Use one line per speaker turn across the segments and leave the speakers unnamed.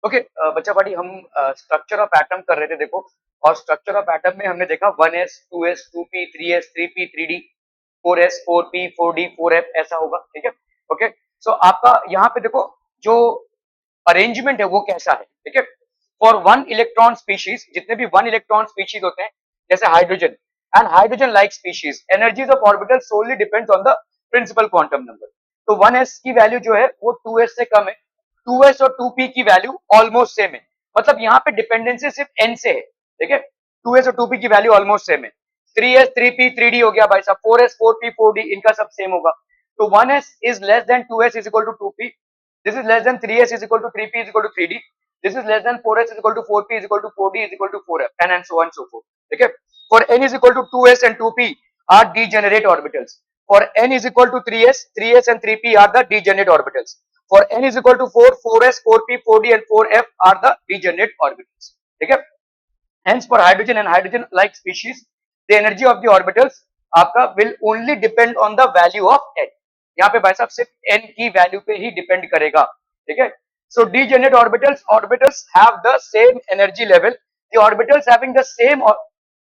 Okay बच्चा party हम structure of atom कर रहे थे देखो। और स्ट्रक्चर ऑफ एटम में हमने देखा 1s 2s 2p 3s 3p 3d 4s 4p 4d 4f ऐसा होगा, ठीक है। ओके, सो आपका यहाँ पे देखो जो अरेंजमेंट है वो कैसा है, ठीक है। फॉर वन इलेक्ट्रॉन स्पीशीज, जितने भी वन इलेक्ट्रॉन स्पीशीज होते हैं जैसे hydrogen and hydrogen like species, energies of orbital solely depends on the principal quantum number. तो 1s की वैल्यू जो है वो 2s से कम है, 2s और 2p की वैल्यू ऑलमोस्ट सेम है। मतलब यहाँ पे डिपेंडेंसी सिर्फ n से है, ठीक है। 2s और 2p की वैल्यू ऑलमोस्ट सेम है। 3s 3p 3d हो गया भाई साहब, 4s 4p 4d इनका सब सेम होगा। तो 1s is less than 2s is equal to 2p, this is less than 3s is equal to 3p is equal to 3d, this is less than 4s is equal to 4p is equal to 4d is equal to 4f and so on and so forth, ठीक है। for n is equal to 2s and 2p are degenerate orbitals, for n is equal to 3s and 3p are the degenerate orbitals, for n is equal to 4s 4p 4d and 4f are the degenerate orbitals, ठीक है। hence for hydrogen and hydrogen like species the energy of the orbitals आपका will only depend on the value of n। यहाँ पे भाई साहब सिर्फ n की value पे ही डिपेंड करेगा, ठीक है। So degenerate orbitals, orbitals have the same energy level, the orbitals having the same,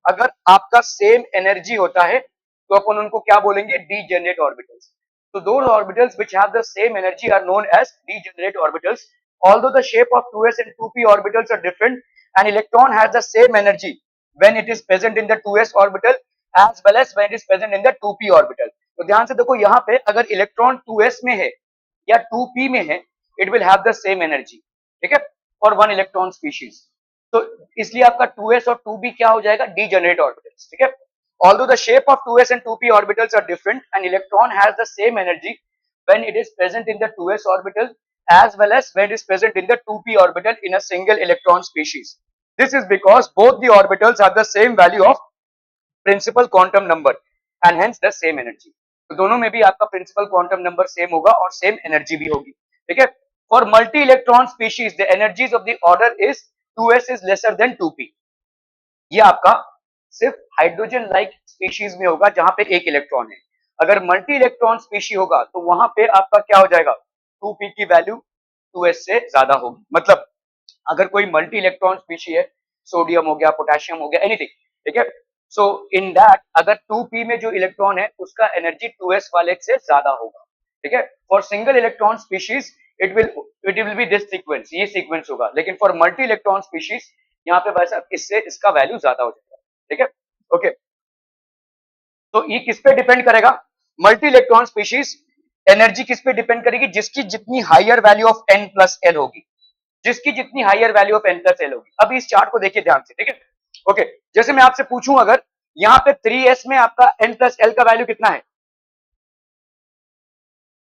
अगर आपका सेम एनर्जी होता है तो अपन उनको क्या बोलेंगे, डीजेनरेट ऑर्बिटल्स। तो those orbitals which have the same energy are known as degenerate orbitals. although the shape of 2s and 2p orbitals are different, an electron has the same energy when it is present in the 2s orbital as well as when it is present in the 2p orbital। तो ध्यान से देखो यहाँ पे अगर electron 2s में है या 2p में है, it will have the same energy, ठीक है, फॉर वन इलेक्ट्रॉन स्पीशीज। तो इसलिए आपका 2s और 2p क्या हो जाएगा, डीजेनरेट ऑर्बिटल्स, ठीक है। although the shape of 2s and 2p orbitals are different, an electron has the same energy when it is present in the 2s orbital as well as when it is present in the 2p orbital in a single electron species। this is because both the orbitals have the same value of principal quantum number and hence the same energy. तो दोनों में भी आपका principal quantum number same होगा और same energy भी होगी, ठीक है। For multi electron species the energies of the order is 2s is lesser then 2p। ये आपका सिर्फ हाइड्रोजन लाइक स्पीशीज में होगा जहां पे एक इलेक्ट्रॉन है। अगर मल्टी इलेक्ट्रॉन स्पीशी होगा तो वहां पे आपका क्या हो जाएगा, 2p की वैल्यू 2s से ज्यादा होगी। मतलब अगर कोई मल्टी इलेक्ट्रॉन स्पीशी है, सोडियम हो गया, पोटेशियम हो गया, एनीथिंग, ठीक है। सो इन दैट अगर 2p में जो इलेक्ट्रॉन है उसका एनर्जी 2s वाले से ज्यादा होगा, ठीक है। For single electron species it will be this sequence, ये सीक्वेंस होगा। लेकिन फॉर मल्टी इलेक्ट्रॉन स्पीशीज यहाँ पे भाई साहब इससे इसका वैल्यू ज्यादा हो जाएगा, ठीक है। ओके, तो ये किस पे डिपेंड करेगा, मल्टी इलेक्ट्रॉन स्पीशीज एनर्जी किस पे डिपेंड करेगी, जिसकी जितनी higher value of n plus L होगी, जिसकी जितनी higher value of n plus L होगी। अब इस चार्ट को देखिए ध्यान से, ठीक है। ओके, जैसे मैं आपसे पूछूं अगर यहाँ पे 3s में आपका n प्लस एल का वैल्यू कितना है,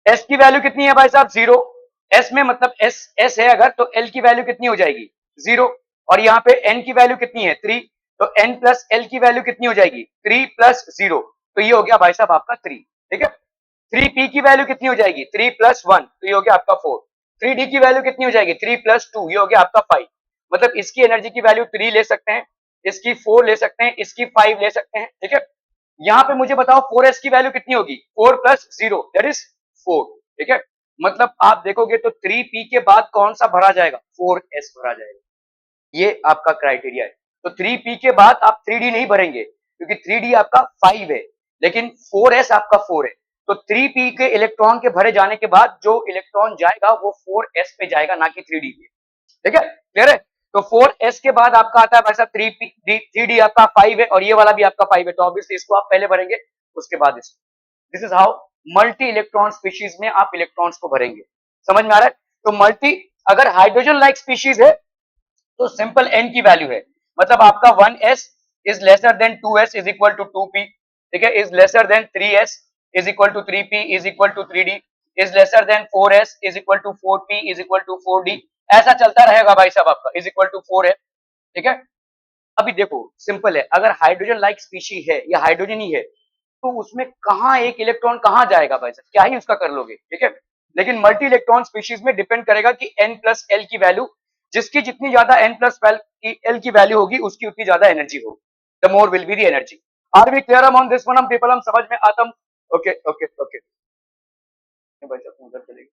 s की वैल्यू कितनी है भाई साहब, जीरो। s में मतलब s है अगर, तो l की वैल्यू कितनी हो जाएगी, जीरो। और यहाँ पे n की वैल्यू कितनी है, 3, तो n प्लस एल की वैल्यू कितनी हो जाएगी, 3 प्लस जीरो, तो ये हो गया भाई साहब आपका 3, ठीक है। 3p की वैल्यू कितनी हो जाएगी, 3 प्लस 1, तो ये हो गया आपका 4। 3d की वैल्यू कितनी हो जाएगी, 3 प्लस 2, ये हो गया आपका 5। मतलब इसकी एनर्जी की वैल्यू 3 ले सकते हैं, इसकी 4 ले सकते हैं, इसकी 5 ले सकते हैं, ठीक है। यहाँ पे मुझे बताओ 4s की वैल्यू कितनी होगी, 4 प्लस 0 दैट इज 4, ठीक है। मतलब आप देखोगे तो 3p के बाद कौन सा भरा जाएगा, 4s भरा जाएगा। ये आपका क्राइटेरिया है। तो 3p के बाद आप 3d नहीं भरेंगे क्योंकि 3d आपका 5 है, लेकिन 4s आपका 4 है। तो 3p के इलेक्ट्रॉन के भरे जाने के बाद जो इलेक्ट्रॉन जाएगा वो 4s पे जाएगा, ना कि 3d पे, ठीक है, क्लियर है। तो 4s के बाद आपका आता है भाई साहब 3d आपका 5 है और ये वाला भी आपका 5 है, तो ऑब्वियसली इसको आप पहले भरेंगे उसके बाद इसको। This is how multi electron species में आप इलेक्ट्रॉन्स को भरेंगे, समझ में आ रहा है। तो मल्टी, अगर हाइड्रोजन लाइक स्पीशीज है तो सिंपल n की वैल्यू है, मतलब आपका 1s is lesser than 2s is equal to 2p, ठीक है, is lesser than 3s is equal to 3p is equal to 3d, is lesser than 4s is equal to 4p is equal to 4d, ऐसा चलता रहेगा भाई साहब आपका, is equal to 4 है, ठीक है। अभी देखो सिंपल है, अगर हाइड्रोजन लाइक स्पीशी है या हाइड्रोजन ही है तो उसमें कहाँ एक इलेक्ट्रॉन कहाँ जाएगा भाई साहब, क्या ही उसका कर लोगे, ठीक है। लेकिन मल्टी इलेक्ट्रॉन स्पीशीज में डिपेंड करेगा कि n प्लस एल की वैल्यू, जिसकी जितनी ज्यादा n प्लस एल की वैल्यू होगी उसकी उतनी ज्यादा एनर्जी होगी, the more will be the energy. Are we clear among this one, हम पीपल, हम समझ में आता हूं। ओके ओके ओके, भाई साहब उधर चलेगी।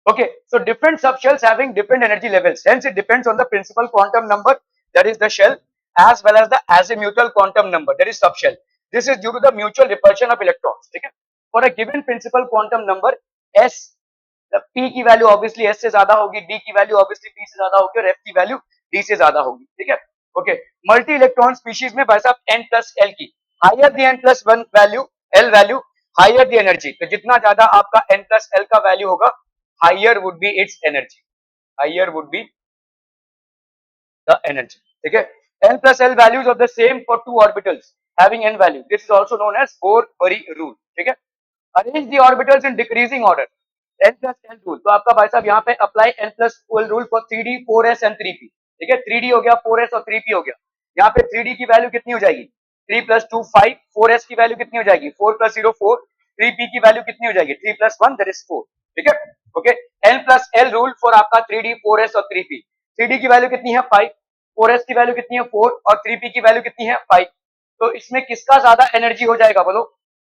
Okay, so different subshells having different energy levels. Hence, it depends on the principal quantum number, that is the shell, as well as the azimuthal quantum number, that is subshell. This is due to the mutual repulsion of electrons. Okay? For a given principal quantum number, S, the P की value obviously S से ज्यादा होगी, D की value obviously P से ज्यादा होगी और F की वैल्यू D से ज्यादा होगी. ठीक है? ओके, मल्टी इलेक्ट्रॉन स्पीशीज में भाई साहब N प्लस L की higher the N plus 1 value, L value, higher the energy. तो जितना ज्यादा आपका N प्लस L का वैल्यू होगा, higher would be its energy, higher would be the energy. ठीक है? N plus L values of the same for two orbitals having N value. This is also known as Bohr-Bury rule. ठीक है? Arrange the orbitals in decreasing order. N plus L rule. तो आपका भाई साहब यहाँ पे apply N plus L rule for 3D, 4s and 3p. ठीक है? 3D हो गया, 4s और 3p हो गया. यहाँ पे 3D की वैल्यू कितनी हो जाएगी? 3 plus 2 5. 4s की वैल्यू कितनी हो जाएगी? 4 plus 0 4. 3p की वैल्यू कितनी हो जाएगी? 3 plus 1 that is 4. ठीक है? Okay, N plus L rule for आपका 3D, 4s और 3p. 3D की वैल्यू कितनी है? 5. 4s की वैल्यू कितनी है? 4 और 3p की वैल्यू कितनी है? 5. तो इसमें किसका ज्यादा एनर्जी हो जाएगा बोलो?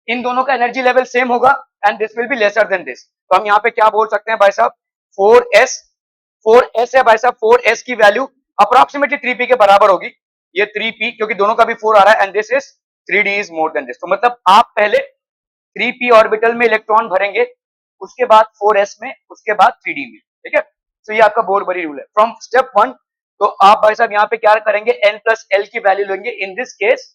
इन दोनों का एनर्जी लेवल सेम होगा and this will be lesser than this. तो हम यहाँ पे क्या बोल सकते हैं भाई साहब? 4s, 4s है भाई साहब, 4s की वैल्यू अप्रोक्सीमेटली 3p के बराबर होगी. ये 3p क्योंकि दोनों का भी 4 आ रहा है and this is 3d is more than this. तो मतलब आप पहले 3p ऑर्बिटल में इलेक्ट्रॉन भरेंगे, उसके बाद 4s में, उसके बाद 3d में. ठीक है? तो ये आपका बोर-बरी रूल है. फ्रॉम स्टेप 1 तो आप भाई साहब यहाँ पे क्या करेंगे? n प्लस l की वैल्यू लेंगे. In this case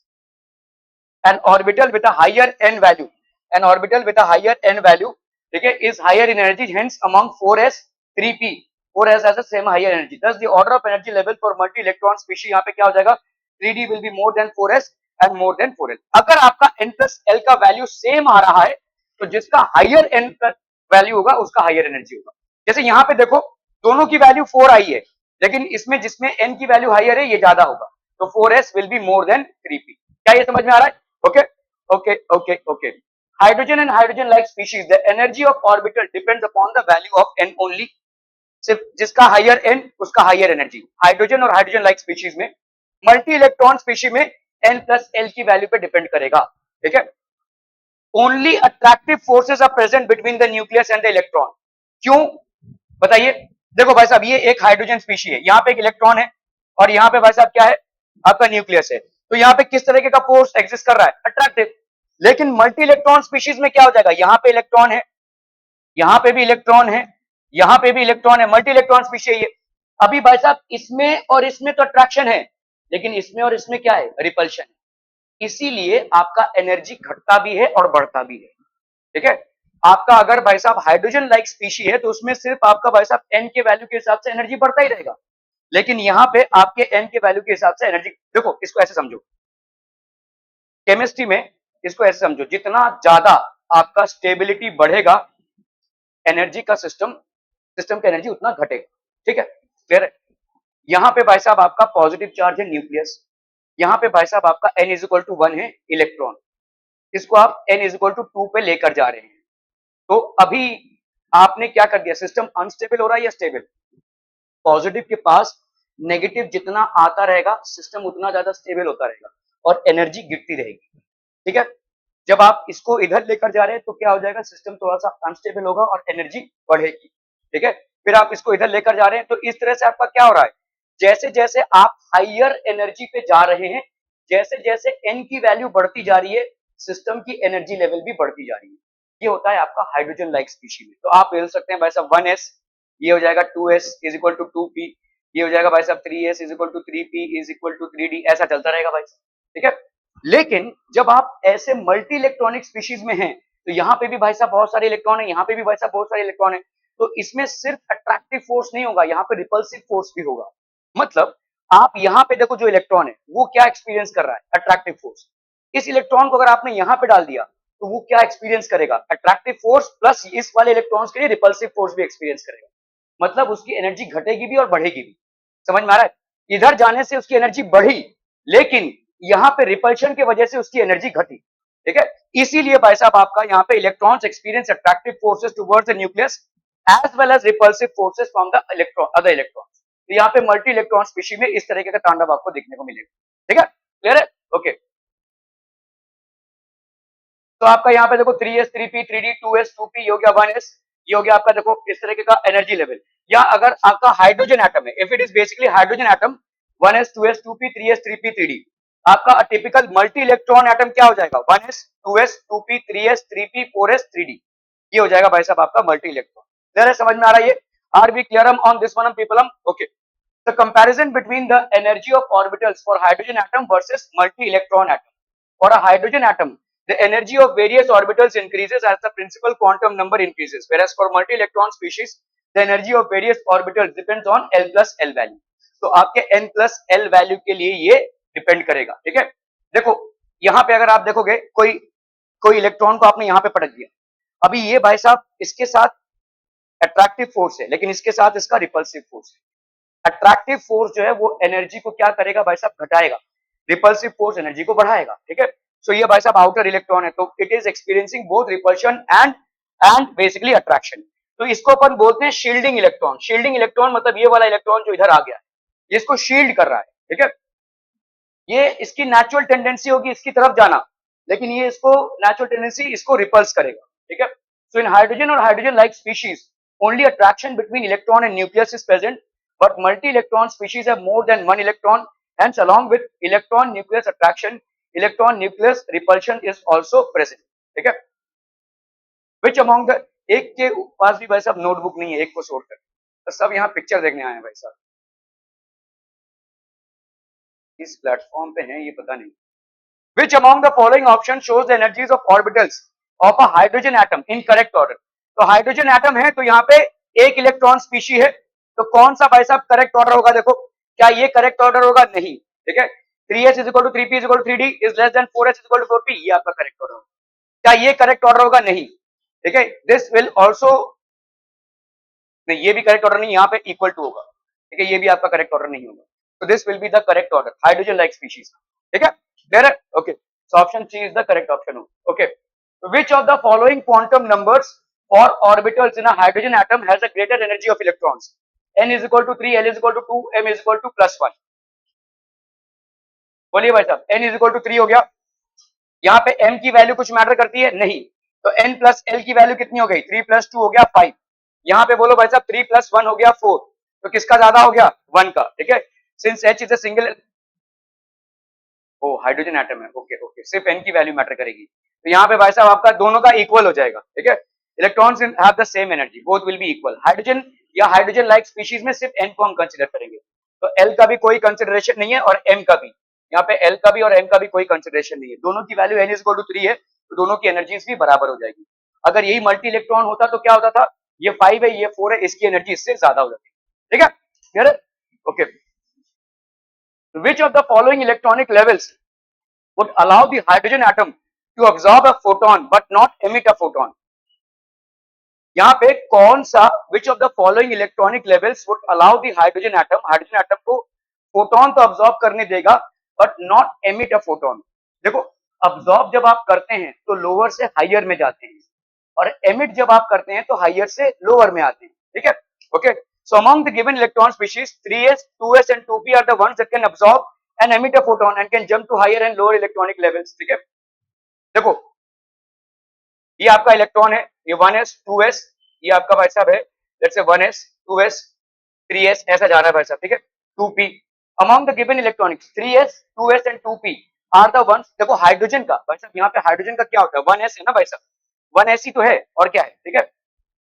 an orbital with a higher n value, an orbital with a higher n value, ठीक है, is higher in energy, hence among 4s 3p, 4s has the same higher energy. Thus the order of energy level for multi electron species यहाँ पे क्या हो जाएगा? 3d will be more than 4s and more than 4l. अगर आपका n plus l का value same आ रहा है तो जिसका हायर n प्लस वैल्यू होगा उसका हायर एनर्जी होगा. जैसे यहाँ पे देखो दोनों की वैल्यू 4 आई है, लेकिन इसमें जिसमें n की वैल्यू हायर है ये ज्यादा होगा, तो 4s will be more than 3p. क्या ये समझ में आ रहा है? Okay, okay, okay, okay. Hydrogen and hydrogen-like species, the energy of orbital depends upon the value of n only. सिर्फ जिसका हायर n उसका हायर एनर्जी. हाइड्रोजन और हाइड्रोजन लाइक स्पीशीज में, मल्टी इलेक्ट्रॉन स्पीशीज में n प्लस l की value पे depend करेगा. ठीक है? Only attractive forces are present between the nucleus and the electron. क्यों बताइए? देखो भाई साहब ये एक हाइड्रोजन स्पीशी है, यहाँ पे एक इलेक्ट्रॉन है और यहाँ पे भाई साहब क्या है? आपका न्यूक्लियस है. तो यहाँ पे किस तरीके का फोर्स एग्जिस्ट कर रहा है? अट्रैक्टिव. लेकिन मल्टी इलेक्ट्रॉन स्पीशीज में क्या हो जाएगा? यहाँ पे इलेक्ट्रॉन है, यहाँ पे भी इलेक्ट्रॉन है, यहाँ पे भी इलेक्ट्रॉन है, मल्टी इलेक्ट्रॉन स्पीशी है ये. अभी भाई साहब इसमें और इसमें तो अट्रैक्शन है, लेकिन इसमें और इसमें क्या है? रिपल्शन है. इसीलिए आपका एनर्जी घटता भी है और बढ़ता भी है. ठीक है? आपका अगर भाई साहब हाइड्रोजन लाइक स्पीशी है तो उसमें सिर्फ आपका भाई साहब एन के वैल्यू के हिसाब से एनर्जी बढ़ता ही रहेगा, लेकिन यहाँ पे आपके एन के वैल्यू के हिसाब से एनर्जी, देखो इसको ऐसे समझो, केमिस्ट्री में इसको ऐसे समझो, जितना ज्यादा आपका स्टेबिलिटी बढ़ेगा एनर्जी का सिस्टम का एनर्जी उतना घटेगा. ठीक है? क्लियर है? यहाँ पे भाई साहब आपका पॉजिटिव चार्ज है न्यूक्लियस, यहाँ पे भाई साहब आपका n इज इक्वल टू 1 है इलेक्ट्रॉन, इसको आप n इज इक्वल टू 2 पे लेकर जा रहे हैं. तो अभी आपने क्या कर दिया? सिस्टम अनस्टेबल हो रहा है या स्टेबल? पॉजिटिव के पास नेगेटिव जितना आता रहेगा सिस्टम उतना ज्यादा स्टेबल होता रहेगा और एनर्जी गिरती रहेगी. ठीक है? जब आप इसको इधर लेकर जा रहे हैं तो क्या हो जाएगा? सिस्टम थोड़ा सा अनस्टेबल होगा और एनर्जी बढ़ेगी. ठीक है? फिर आप इसको इधर लेकर जा रहे हैं तो इस तरह से आपका क्या हो रहा है? जैसे जैसे आप हायर एनर्जी पे जा रहे हैं, जैसे जैसे एन की वैल्यू बढ़ती जा रही है, सिस्टम की एनर्जी लेवल भी बढ़ती जा रही है. ये होता है आपका हाइड्रोजन लाइक स्पीशी में. तो आप बोल सकते हैं भाई साहब 1s, ये हो जाएगा 2s is equal to 2p, ये हो जाएगा भाई साहब 3s is equal to 3p is equal to 3d, ऐसा चलता रहेगा भाई साहब. ठीक है? लेकिन जब आप ऐसे मल्टी इलेक्ट्रॉनिक स्पीशीज में हैं तो यहाँ पे भी भाई साहब बहुत सारे इलेक्ट्रॉन है, यहाँ पे भी भाई साहब बहुत सारे इलेक्ट्रॉन है, तो इसमें सिर्फ अट्रैक्टिव फोर्स नहीं होगा, यहाँ पे रिपल्सिव फोर्स भी होगा. मतलब आप यहाँ पे देखो जो इलेक्ट्रॉन है वो क्या एक्सपीरियंस कर रहा है? Attractive force. इस इलेक्ट्रॉन को अगर आपने यहाँ पे डाल दिया तो वो क्या एक्सपीरियंस करेगा? अट्रैक्टिव फोर्स प्लस इस वाले इलेक्ट्रॉन्स के लिए रिपल्सिव फोर्स भी एक्सपीरियंस करेगा. मतलब उसकी एनर्जी घटेगी भी और बढ़ेगी भी. समझ में आ रहा है? इधर जाने से उसकी एनर्जी बढ़ी, लेकिन यहाँ पे रिपल्शन की वजह से उसकी एनर्जी घटी. ठीक है? इसीलिए भाई साहब आपका यहाँ पे electrons experience attractive forces towards the nucleus as well as repulsive forces from the electron other electrons. तो यहाँ पे मल्टी इलेक्ट्रॉन स्पीशी में इस तरीके का तांडव आपको देखने को मिलेगा. ठीक है? क्लियर है? ओके. तो आपका यहाँ पे देखो 3s 3p 3d 2s 2p हो गया 1s. ये हो गया आपका देखो इस तरीके का एनर्जी लेवल। या अगर आपका हाइड्रोजन एटम है, if it is basically hydrogen atom 1s 2s 2p 3s 3p 3d, आपका टिपिकल मल्टी इलेक्ट्रॉन एटम क्या हो जाएगा 1s 2s 2p 3s 3p 4s 3d, ये हो जाएगा भाई साहब आपका मल्टी इलेक्ट्रॉन। क्लियर है, समझ में आ रहा है ये? Are we clear on this one people? Okay, the comparison between the energy of orbitals for hydrogen atom versus multi-electron atom. For a hydrogen atom, the energy of various orbitals increases as the principal quantum number increases, whereas for multi-electron species, the energy of various orbitals depends on L plus L value. तो आपके N plus L value के लिए ये depend करेगा, ठीक है? देखो यहाँ पे अगर आप देखोगे कोई कोई इलेक्ट्रॉन को आपने यहाँ पे पटक दिया, अभी ये भाई साहब इसके साथ अट्रैक्टिव फोर्स है, लेकिन इसके साथ इसका रिपल्सिव फोर्स है। अट्रैक्टिव फोर्स जो है वो एनर्जी को क्या करेगा भाई साहब, घटाएगा। रिपल्सिव फोर्स एनर्जी को बढ़ाएगा, ठीक है? सो ये भाई साहब आउटर इलेक्ट्रॉन है, तो it is experiencing both repulsion and basically attraction. तो इसको अपन बोलते हैं शील्डिंग इलेक्ट्रॉन। शील्डिंग इलेक्ट्रॉन मतलब ये वाला इलेक्ट्रॉन जो इधर आ गया है, ये इसको शील्ड कर रहा है, ठीक है? ये इसकी नेचुरल टेंडेंसी होगी इसकी तरफ जाना, लेकिन ये इसको नेचुरल टेंडेंसी इसको रिपल्स करेगा, ठीक है? सो इन हाइड्रोजन और hydrogen like species only attraction between electron and nucleus is present, but multi-electron species have more than one electron. Hence, along with electron-nucleus attraction, electron-nucleus repulsion is also present. ठीक है? Which among the एक के पास भी भाई साहब notebook नहीं है, एक को छोड़कर, तो सब यहाँ पिक्चर देखने आए हैं भाई साहब। इस प्लेटफॉर्म पे हैं ये पता नहीं। Which among the following options shows the energies of orbitals of a hydrogen atom in correct order? तो हाइड्रोजन एटम है, तो यहाँ पे एक इलेक्ट्रॉन स्पीशी है, तो कौन सा भाई साहब करेक्ट ऑर्डर होगा? देखो क्या ये करेक्ट ऑर्डर होगा? नहीं, ठीक है? 3s is equal to 3p is equal to 3d is less than 4s is equal to 4p, ये आपका करेक्ट ऑर्डर होगा। क्या ये करेक्ट ऑर्डर होगा? नहीं, ठीक है? दिस विल ऑल्सो नहीं, ये भी करेक्ट ऑर्डर नहीं, यहाँ पे इक्वल टू होगा, ठीक है? ये भी आपका करेक्ट ऑर्डर नहीं होगा, तो this will be the correct order, hydrogen like species, ठीक है? क्लियर है? Okay, so option C is the correct option. Okay, which of the following quantum numbers for orbitals in a hydrogen atom has a greater energy of electrons? n is equal to 3, l is equal to 2, m is equal to plus 1। बोलिए भाई साहब, n is equal to 3 हो गया, यहाँ पे m की value कुछ matter करती है? नहीं, तो n प्लस l की वैल्यू कितनी हो गई? 3 प्लस 2 हो गया 5। यहाँ पे बोलो भाई साहब 3 प्लस 1 हो गया 4, तो किसका ज्यादा हो गया? 1 का, ठीक है? Since h is a single, ओ हाइड्रोजन एटम है, ओके ओके, सिर्फ n की वैल्यू मैटर करेगी, तो यहाँ पे भाई साहब आपका दोनों का इक्वल हो जाएगा, ठीक है? Electrons have the same energy, both will be equal. Hydrogen या हाइड्रोजन लाइक स्पीशीज में सिर्फ n को हम कंसीडर करेंगे, तो l का भी कोई कंसीडरेशन नहीं है और m का भी, यहाँ पे l का भी और m का भी कोई कंसीडरेशन नहीं है, दोनों की value n is equal to 3 है, तो दोनों की एनर्जीज भी बराबर हो जाएगी। अगर यही मल्टी इलेक्ट्रॉन होता तो क्या होता था? ये 5 है ये 4 है, इसकी एनर्जी इससे ज्यादा हो जाती है, ठीक है? क्लियर है? Okay, which of the following electronic levels would allow the hydrogen atom to absorb a photon but not emit a photon? यहाँ पे कौन सा which of the following electronic levels would allow the hydrogen atom को photon तो absorb करने देगा but not emit a photon? देखो absorb जब आप करते हैं तो लोअर से हायर में जाते हैं, और एमिट जब आप करते हैं तो हायर से लोअर में आते हैं, ठीक है? Okay, so among the given electron species 3s 2s and 2p are the ones that can absorb and emit a photon and can jump to higher and lower electronic levels, ठीक है? देखो ये आपका इलेक्ट्रॉन है, ये 1s 2s, ये आपका भाई साहब है let's say 1s 2s 3s, ऐसा जा रहा है भाई साहब, ठीक है? 2p among the given electronics 3s 2s and 2p are the ones, देखो हाइड्रोजन का भाई साहब, यहाँ पे हाइड्रोजन का क्या होता है? 1s है ना भाई साहब, 1s ही तो है और क्या है, ठीक है?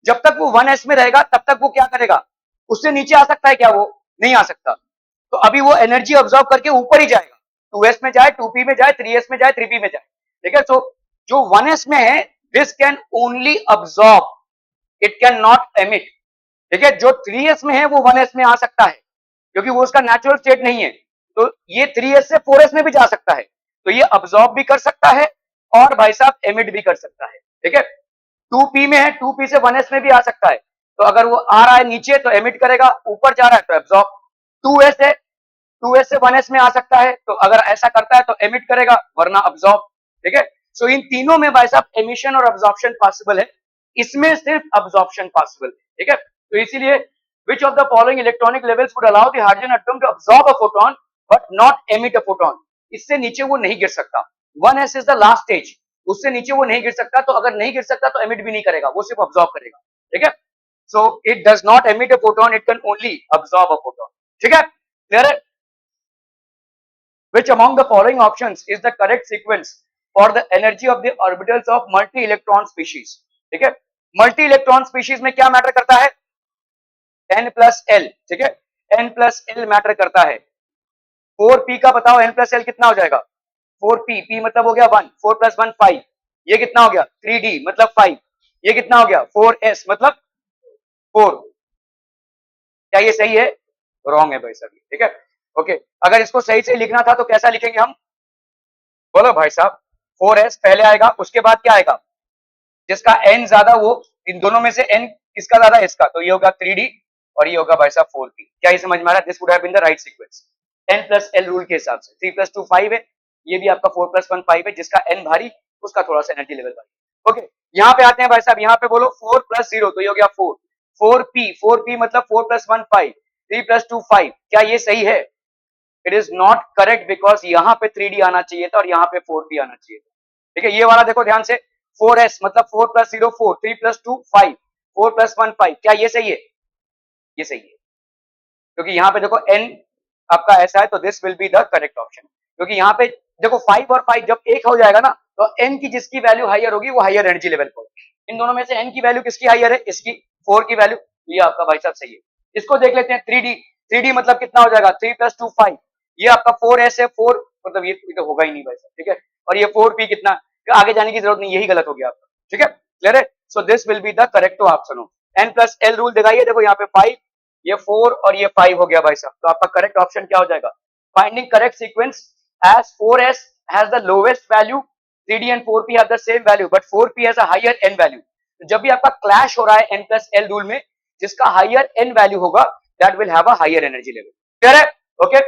जब तक वो 1s में रहेगा तब तक वो क्या करेगा? उससे नीचे आ सकता है क्या? वो नहीं आ सकता, तो अभी वो एनर्जी ऑब्जॉर्व करके ऊपर ही जाएगा, 2s में जाए 2p में जाए 3s में जाए 3p में जाए, ठीक है? तो जो 1s में है this can only absorb, it can not emit, ठीक है? जो 3s में है वो 1s में आ सकता है क्योंकि वो उसका नेचुरल स्टेट नहीं है, तो ये 3s से 4s में भी जा सकता है, तो ये ऑब्जॉर्ब भी कर सकता है और भाई साहब एमिट भी कर सकता है, ठीक है? 2p में है 2p से 1s में भी आ सकता है, तो अगर वो आ रहा है नीचे तो एमिट करेगा, ऊपर जा रहा है तो एब्जॉर्ब। 2s है 2s से 1s में आ सकता है, तो अगर ऐसा करता है तो एमिट करेगा वरना अब्जॉर्ब, ठीक है? सो इन तीनों में भाई साहब एमिशन और अब्जॉर्प्शन पॉसिबल है, इसमें सिर्फ अब्जॉर्प्शन पॉसिबल है, ठीक है? तो इसीलिए which of the following electronic levels would allow the hydrogen atom to absorb a photon but not emit a photon? इससे नीचे वो नहीं गिर सकता, 1s is the last stage, उससे नीचे वो नहीं गिर सकता, तो अगर नहीं गिर सकता तो एमिट भी नहीं करेगा, वो सिर्फ अब्जॉर्ब करेगा, ठीक है। So it does not emit a photon, it can only absorb a photon, ठीक है, क्लियर है। Which among the following options is the correct sequence for the energy of the orbitals of multi-electron species? ठीक है, multi electron species में क्या matter करता है, n plus L, ठीक है, n प्लस एल मैटर करता है। 4p का बताओ n प्लस एल कितना हो जाएगा, 4p, p मतलब हो गया 1, 4 प्लस 1 5, ये कितना हो गया 3d मतलब 5, ये कितना हो गया 4s मतलब 4। क्या ये सही है, रॉन्ग है भाई साहब, ठीक है, ओके। अगर इसको सही से लिखना था तो कैसा लिखेंगे हम, बोलो भाई साहब, 4s पहले आएगा, उसके बाद क्या आएगा, जिसका n ज्यादा वो, इन दोनों में से n किसका ज्यादा, इसका, तो ये होगा 3d और ये होगा भाई साहब 4p। क्या ये समझ में आ रहा है, this would have been the right sequence, n plus L rule के हिसाब से। 3 प्लस 2 5 है, ये भी आपका 4 प्लस 1 5 है, जिसका n भारी उसका थोड़ा सा एनर्जी लेवल भारी। ओके, यहाँ पे आते हैं भाई साहब, यहाँ पे बोलो 4 प्लस 0 तो ये हो गया 4, 4p मतलब 4 प्लस 1 5, 3 प्लस 2 5, क्या ये सही है, it is not correct, because यहाँ पे 3d आना चाहिए था और यहाँ पे 4p आना चाहिए था, ठीक है। ये वाला देखो ध्यान से, 4s मतलब 4 प्लस 0 4, 3 प्लस 2 5, 4 प्लस 1 5, क्या ये सही है, ये सही है, क्योंकि यहाँ पे देखो n आपका ऐसा है, तो this will be the correct option, क्योंकि यहाँ पे देखो 5 और 5 जब एक हो जाएगा ना, तो n की जिसकी वैल्यू हाइयर होगी वो हाइयर एनर्जी लेवल पर, इन दोनों में से n की वैल्यू किसकी हाइयर है, इसकी, 4 की वैल्यू, ये आपका भाई साहब सही है। इसको देख लेते हैं 3d, 3d मतलब कितना हो जाएगा 3 प्लस 2 5, ये आपका 4s है, 4 मतलब ये तो होगा ही नहीं भाई साहब, ठीक है, और ये 4p कितना, आगे जाने की जरूरत नहीं, यही गलत हो गया आपका, ठीक है, क्लियर है। So this will be the correct option, n plus L rule दिखाइए, देखो यहाँ पे 5, ये 4 और ये 5 हो गया भाई साहब, तो आपका करेक्ट ऑप्शन क्या हो जाएगा, finding correct sequence as 4s has the lowest value, 3d and 4p have the same value but 4p has a higher n value। तो जब भी आपका क्लैश हो रहा है n plus l रूल में, जिसका हाइयर n वैल्यू होगा that will have a higher energy level, clear है, okay.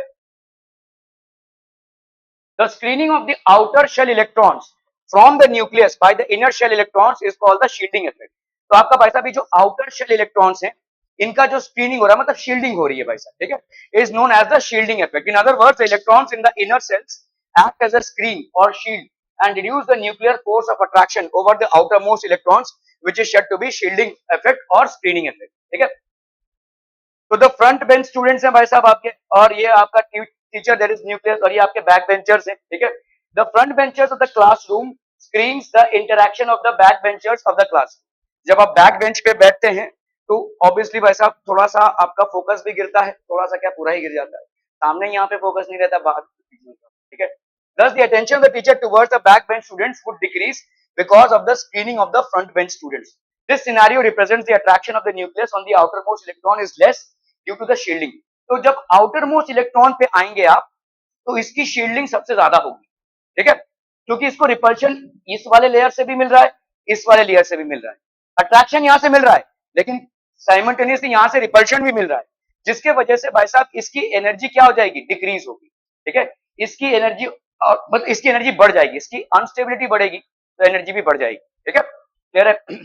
The screening of the outer shell electrons from the nucleus by the inner shell electrons is called the shielding effect। तो आपका भाई साहब ये जो outer shell electrons हैं, इनका जो स्क्रीनिंग हो रहा है मतलब शील्डिंग हो रही है भाई साहब, ठीक है, is known as the shielding effect. In other words, electrons in the inner shells act as a screen or shield and reduce the nuclear force of attraction over the outermost electrons, which is said to be shielding effect or screening effect, ठीक है। तो the front bench students हैं भाई साहब आपके, और ये आपका टीचर देयर इज न्यूक्लियस, और ये आपके बैक बेंचर्स हैं, ठीक है। The front benchers of the classroom screens the interaction of the back benchers of the class. जब आप बैक बेंच पे बैठते हैं तो ऑब्वियसली भाई साहब थोड़ा सा आपका फोकस भी गिरता है, थोड़ा सा क्या पूरा ही गिर जाता है, सामने यहाँ पे फोकस नहीं रहता, बाहर, ठीक है। Thus, the attention of the teacher towards the backbench students would decrease because of the screening of the front bench students. This scenario represents the attraction of the nucleus on the outermost electron is less due to the shielding। तो जब outermost electron पे आएंगे आप, तो इसकी shielding सबसे ज्यादा होगी, ठीक है, क्योंकि इसको रिपल्शन इस वाले लेयर से भी मिल रहा है, इस वाले लेयर से भी मिल रहा है, अट्रैक्शन यहां से मिल रहा है, लेकिन साइमल्टेनियसली यहां से रिपल्शन भी मिल रहा है, जिसके वजह से भाई साहब इसकी एनर्जी क्या हो जाएगी, डिक्रीज होगी, ठीक है। इसकी एनर्जी मतलब इसकी एनर्जी बढ़ जाएगी, इसकी अनस्टेबिलिटी बढ़ेगी तो एनर्जी भी बढ़ जाएगी, ठीक है, क्लियर है।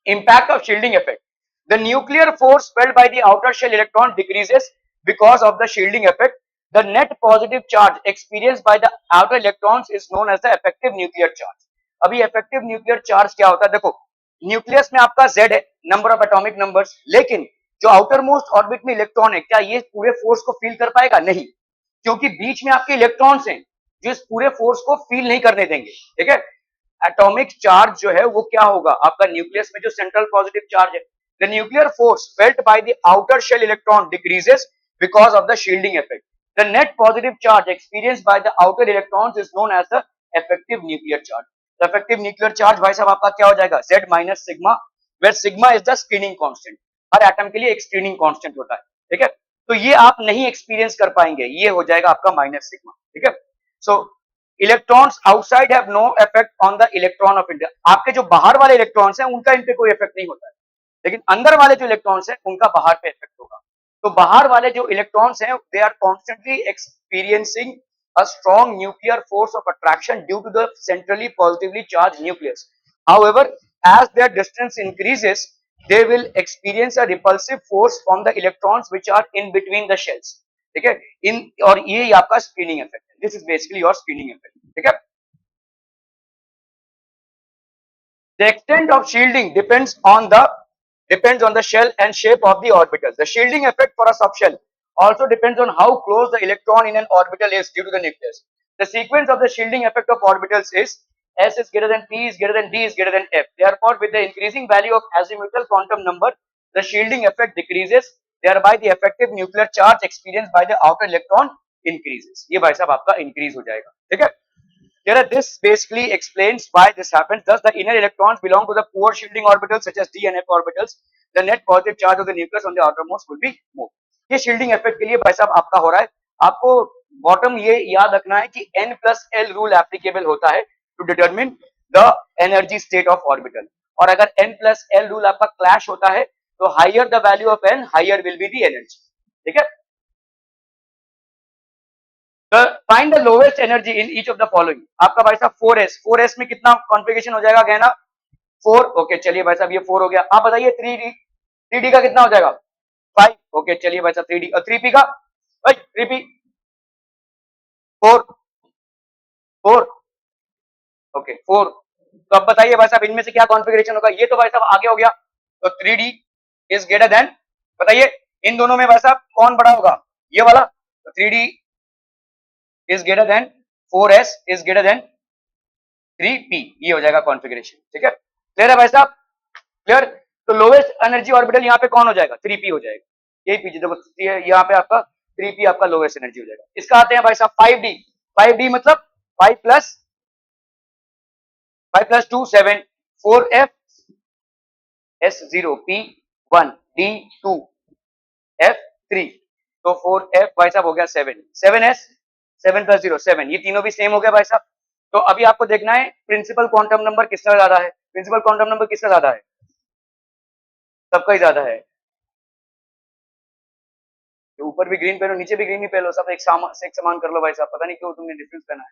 Impact of shielding effect, the nuclear force felt by the outer shell electron decreases because of the shielding effect। The net positive charge experienced by the outer electrons is known as the effective nuclear charge। अभी effective nuclear charge क्या होता है, देखो nucleus में आपका Z है, number of atomic numbers, लेकिन जो आउटर मोस्ट ऑर्बिट में इलेक्ट्रॉन है, क्या ये पूरे फोर्स को फील कर पाएगा, नहीं, क्योंकि बीच में आपके इलेक्ट्रॉन्स हैं जो इस पूरे फोर्स को फील नहीं करने देंगे, ठीक है। एटॉमिक चार्ज जो है वो क्या होगा, आपका न्यूक्लियस में जो सेंट्रल पॉजिटिव चार्ज है, the nuclear force felt by the outer shell electron decreases because of the shielding effect. The net positive charge experienced by the outer electrons is known as the effective nuclear charge. The effective nuclear charge भाई साहब आपका क्या हो जाएगा, Z minus sigma, where sigma is the screening constant. हर एटम के लिए एक स्क्रीनिंग कांस्टेंट होता है, ठीक है, तो ये आप नहीं एक्सपीरियंस कर पाएंगे, ये हो जाएगा आपका माइनस सिग्मा, ठीक है। So electrons outside have no effect on the electron of India. आपके जो बाहर वाले इलेक्ट्रॉन्स हैं उनका इन पे कोई इफेक्ट नहीं होता है, लेकिन अंदर वाले जो इलेक्ट्रॉन्स हैं उनका बाहर पे इफेक्ट होगा। तो बाहर वाले जो इलेक्ट्रॉन्स हैं they are constantly experiencing a strong nuclear force of attraction due to the centrally positively charged nucleus। However, as their distance increases, they will experience a repulsive force from the electrons which are in between the shells, ठीक है, इन, और ये आपका screening effect है, this is basically your screening effect, ठीक है। The extent of shielding depends on the shell and shape of the orbital. The shielding effect for a subshell also depends on how close the electron in an orbital is due to the nucleus. The sequence of the shielding effect of orbitals is S is greater than P is greater than D is greater than F. Therefore, with the increasing value of azimuthal quantum number, the shielding effect decreases. Thereby, the effective nuclear charge experienced by the outer electron increases. ये भाई साहब आपका increase हो जाएगा, ठीक है? Here, this basically explains why this happens. Thus, the inner electrons belong to the poor shielding orbitals such as d and f orbitals. The net positive charge of the nucleus on the outermost will be more. ये shielding effect के लिए भाई साहब आपका हो रहा है. आपको bottom ये याद रखना है कि n plus l rule applicable होता है to determine the energy state of orbital. और अगर n plus l rule आपका clash होता है तो higher the value of n, higher will be the energy. ठीक है? Find the lowest energy in each of the following. आपका भाई साहब 4s में कितना कॉन्फ़िगरेशन हो जाएगा कहना 4. ओके चलिए भाई साहब ये 4 हो गया. आप बताइए 3d का कितना हो जाएगा 5. ओके चलिए भाई साहब 3d और 3p का 3p 4 4. ओके 4. तो अब बताइए भाई साहब इनमें से क्या कॉन्फ़िगरेशन होगा. ये तो भाई साहब आगे हो गया. तो 3d इज ग्रेटर देन, बताइए इन दोनों में भाई साहब कौन बड़ा होगा, ये वाला. तो 3d is greater than 4s is greater than 3p. ये हो जाएगा कॉन्फ़िगरेशन. ठीक है, क्लियर है भाई साहब, क्लियर. तो लोवेस्ट एनर्जी ऑर्बिटल यहाँ पे कौन हो जाएगा 3p हो जाएगा. यही पीछे देखो यहाँ पे आपका 3p आपका लोवेस्ट एनर्जी हो जाएगा. इसका आते हैं भाई साहब 5d. 5d मतलब 5 plus 2 7 4f s0 p 1 d 2 f 3. तो 4f भाई साहब हो गया 7 7s 7 प्लस 0 7. ये तीनों भी सेम हो गया भाई साहब. तो अभी आपको देखना है प्रिंसिपल क्वांटम नंबर किसका ज्यादा है. प्रिंसिपल क्वांटम नंबर किसका ज्यादा है, सबका ही ज्यादा है. तो ऊपर भी ग्रीन पहनो नीचे भी ग्रीन ही पहनो, सब एक समान कर लो भाई साहब. पता नहीं क्यों तुमने डिफरेंस पहना है.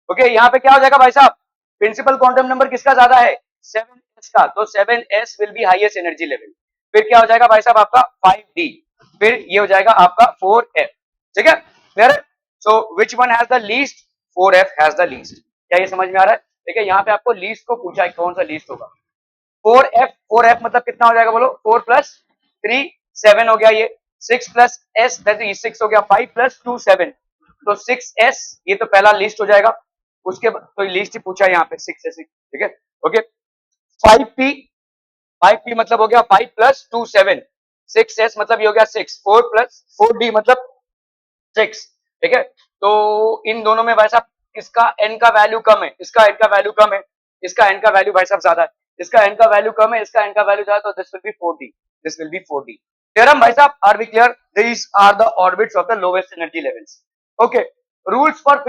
ओके यहाँ पे क्या हो जाएगा भाई साहब, प्रिंसिपल क्वांटम नंबर किसका ज्यादा है 7s का. तो 7s will be highest energy level. फिर क्या हो जाएगा भाई साहब आपका 5d. फिर ये हो जाएगा आपका 4f. ठीक है, क्लियर है. So which one has the least? 4f has the least. क्या ये समझ में आ रहा है. ठीक है, यहाँ पे आपको लीस्ट को पूछा है कौन सा लीस्ट होगा. 4f मतलब कितना हो जाएगा बोलो. 4 प्लस 3 7 हो गया. ये 6 प्लस s दैट इज 6 हो गया. 5 प्लस 2 7. तो 6s ये तो पहला लिस्ट हो जाएगा. उसके तो लिस्ट ही पूछा है यहाँ पे 6s. ठीक है, ओके. 5p मतलब हो गया 5 प्लस 2 7. 6s मतलब ये हो गया 6. 4 प्लस 4d मतलब 6. ठीक है, तो इन दोनों में भाई साहब इसका n का वैल्यू कम है, इसका n का वैल्यू कम है, इसका n का वैल्यू भाई साहब ज्यादा है, इसका n का वैल्यू कम है, इसका n का वैल्यू ज्यादा. तो this will be 4d. This will be 4d. Theorem भाई साहब are we clear. These are the orbits of the lowest energy levels. Okay, rules for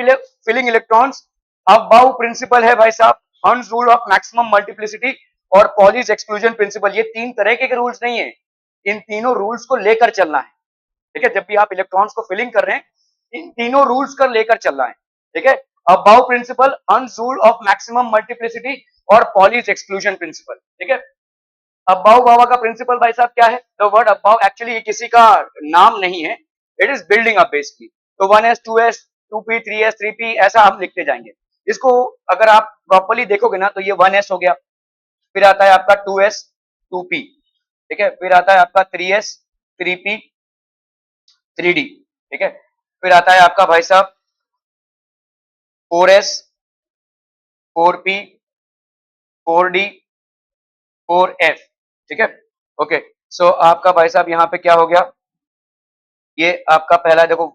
filling electrons. Aufbau principle है भाई साहब Hund's rule of maximum multiplicity और Pauli's exclusion principle. ये तीन तरह के रूल्स नहीं है, इन तीनों रूल्स को लेकर चलना है. ठीक है, जब भी आप इलेक्ट्रॉन्स को फिलिंग कर रहे हैं इन तीनों रूल्स कर लेकर चलना है. ठीक है, Aufbau principle Hund's rule of maximum multiplicity और पॉलीज एक्सक्लूजन प्रिंसिपल. ठीक है, अबाउ बाबा का प्रिंसिपल भाई साहब क्या है. द वर्ड अबाउ एक्चुअली किसी का नाम नहीं है, it is building up basically. तो 1s 2s 2p 3s 3p ऐसा हम लिखते जाएंगे. इसको अगर आप प्रॉपर्ली देखोगे ना तो ये 1s हो गया. फिर आता है आपका 2s 2p. ठीक है, फिर आता है आपका 3s 3p 3d. ठीक है, फिर आता है आपका भाई साहब 4s 4p 4d 4f. ठीक है, ओके. सो आपका भाई साहब यहाँ पे क्या हो गया, ये आपका पहला देखो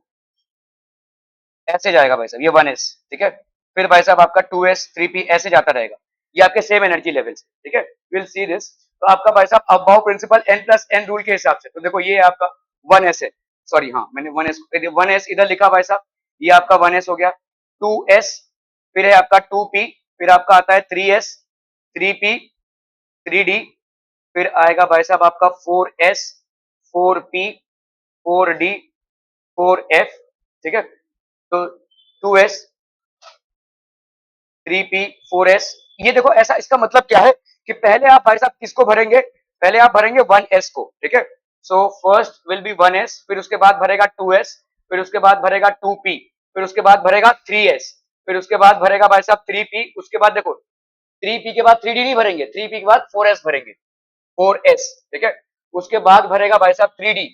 ऐसे जाएगा भाई साहब ये 1s. ठीक है, फिर भाई साहब आपका 2s 3p ऐसे जाता रहेगा. ये आपके सेम एनर्जी लेवल से. ठीक है, विल सी दिस. तो आपका भाई साहब Aufbau principle n plus n rule के हिसाब से. तो देखो ये आपका 1s है, सॉरी हाँ मैंने 1s इधर लिखा भाई साहब. ये आपका 1s हो गया. 2s फिर है आपका 2p, फिर आपका आता है 3s 3p 3d, फिर आएगा भाई साहब आपका 4s 4p 4d 4f. ठीक है, तो 2s 3p 4s. ये देखो ऐसा, इसका मतलब क्या है कि पहले आप भाई साहब किसको भरेंगे, पहले आप भरेंगे 1s को. ठीक है, so first will be 1s, फिर उसके बाद भरेगा 2s, फिर उसके बाद भरेगा 2p, फिर उसके बाद भरेगा 3s, फिर उसके बाद भरेगा भाई साहब 3p. उसके बाद देखो 3p के बाद 3d नहीं भरेंगे, 3p के बाद 4s भरेंगे, 4s, ठीक है। उसके बाद भरेगा भाई साहब 3d,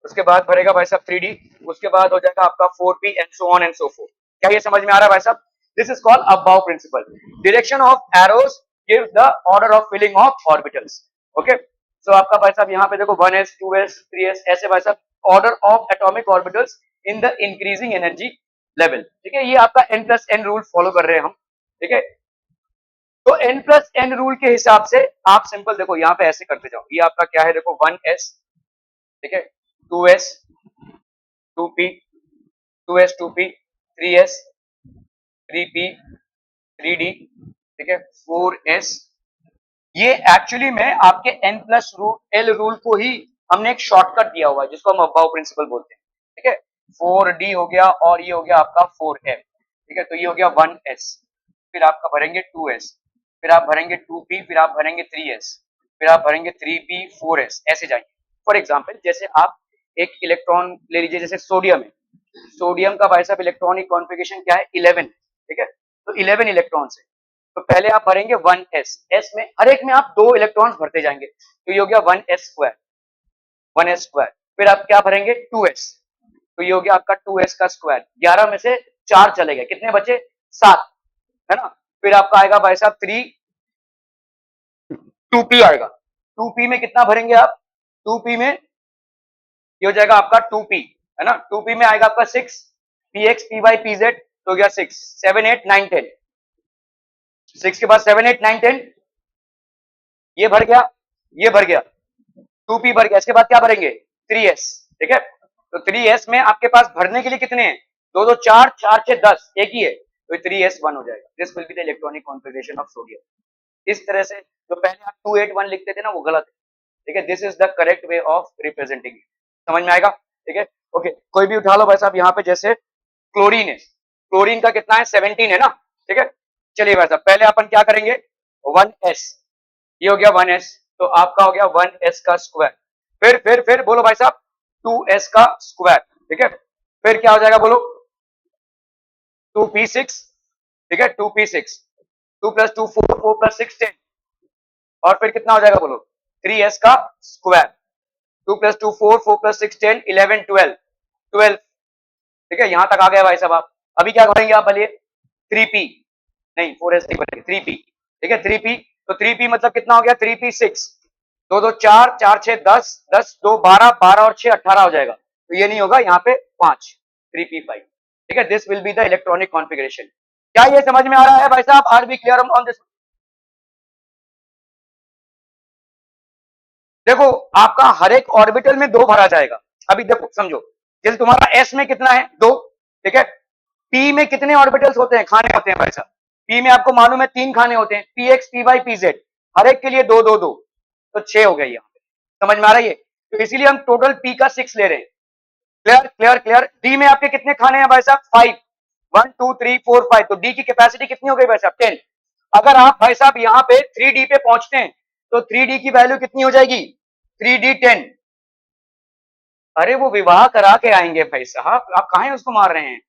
उसके बाद भरेगा भाई साहब 3d, उसके बाद हो जाएगा आपका 4p and so on and so forth. क्या ये समझ में आ रहा है भाई साहब? This is called Aufbau principle. Direction of arrows gives the order of filling of orbitals. Okay, so आपका भाई साहब यहाँ पे देखो 1s 2s 3s ऐसे भाई साहब order of atomic orbitals in the increasing energy level, ठीक है। ये आपका n plus n rule follow कर रहे हैं हम, ठीक है। तो n प्लस एन रूल के हिसाब से आप सिंपल देखो यहाँ पे ऐसे करते जाओ, ये आपका क्या है देखो 1s, ठीक है, 2s 2p 2s 2p 3s 3p 3d, ठीक है, 4s। ये एक्चुअली में आपके n प्लस एल रूल को ही हमने एक शॉर्टकट दिया हुआ है जिसको हम अबाव प्रिंसिपल बोलते हैं, ठीक है। 4d हो गया और ये हो गया आपका 4m, ठीक है। तो ये हो गया 1s, फिर आपका भरेंगे 2s, फिर आप भरेंगे 2p, फिर आप भरेंगे 3s, फिर आप भरेंगे 3p 4s, ऐसे जाएंगे। फॉर एग्जाम्पल जैसे आप एक इलेक्ट्रॉन ले लीजिए, जैसे सोडियम है, सोडियम का भाई साहब इलेक्ट्रॉनिक कॉन्फ़िगरेशन क्या है 11, ठीक है। तो 11 इलेक्ट्रॉन्स है, तो पहले आप भरेंगे 1s, s में हर एक में आप 2 इलेक्ट्रॉन्स भरते जाएंगे, तो ये हो गया 1s स्क्वायर, 1s स्क्वायर। फिर आप क्या भरेंगे 2s, तो ये हो गया आपका 2s का स्क्वायर। 11 में से 4 चले गए, कितने बचे 7, है ना। फिर आपका आएगा भाई साहब 2p आएगा, 2p में कितना भरेंगे आप, 2p में ये हो जाएगा आपका 2p, है ना। 2p में आएगा आपका 6 px py pz, तो गया 6 7 8 9 10, 6 के बाद 7 8 9 10, ये भर गया, ये भर गया, 2p भर गया। इसके बाद क्या भरेंगे 3s, ठीक है। तो 3s में आपके पास भरने के लिए कितने हैं, 2 2 4 4 6 10, एक ही है, तो 3s 1 हो जाएगा। This will be the electronic configuration of sodium. इस तरह से जो पहले आप 281 लिखते थे ना वो गलत है, ठीक है। This is the correct way of representing it, समझ में आएगा, ठीक है। ओके, कोई भी उठा लो भाई साहब, यहाँ पे जैसे क्लोरीन है, क्लोरीन का कितना है 17 है ना, ठीक है। चलिए भाई साहब पहले अपन क्या करेंगे 1s, ये हो गया 1s, तो आपका हो गया 1s का स्क्वायर। फिर बोलो भाई साहब 2s का स्क्वायर, ठीक है। फिर क्या हो जाएगा बोलो 2p6, ठीक है, 2p6, 2 प्लस 2 4 4 प्लस 6 10, और फिर कितना हो जाएगा बोलो 3s का स्क्वायर, 2 प्लस 2 4 4 प्लस 6 10 11 12 12, ठीक है। यहां तक आ गया भाई साहब आप। अभी क्या करेंगे आप बोलिए 3p, नहीं 4s नहीं बनेगी 3p, ठीक है 3p। तो 3p मतलब कितना हो गया 3p 6, 2 2 4 4 6 10 10 2 12 12 और 6 18 हो जाएगा, तो ये नहीं होगा यहाँ पे 5 3p 5, ठीक है। This will be the electronic configuration. क्या ये समझ में आ रहा है भाई साहब, are be clear on this? देखो आपका हर एक ऑर्बिटल में 2 भरा जाएगा। अभी देखो समझो, जैसे तुम्हारा s में कितना है 2, ठीक है। p में कितने ऑर्बिटल्स होते हैं, खाने होते हैं भाई साहब, p में आपको मालूम है 3 खाने होते हैं, px py pz, हर एक के लिए 2 2 2, तो 6 हो गया यहाँ पे, समझ में आ रहा है ये। तो इसीलिए हम टोटल p का 6 ले रहे हैं। Clear clear clear. d में आपके कितने खाने हैं भाई साहब 5, 1 2 3 4 5, तो d की कैपेसिटी कितनी हो गई भाई साहब 10। अगर आप भाई साहब यहाँ पे 3d पे पहुंचते हैं तो 3d की वैल्यू कितनी हो जाएगी 3d 10। अरे वो विवाह करा के आएंगे भाई साहब, आप कहां उसको मार रहे हैं।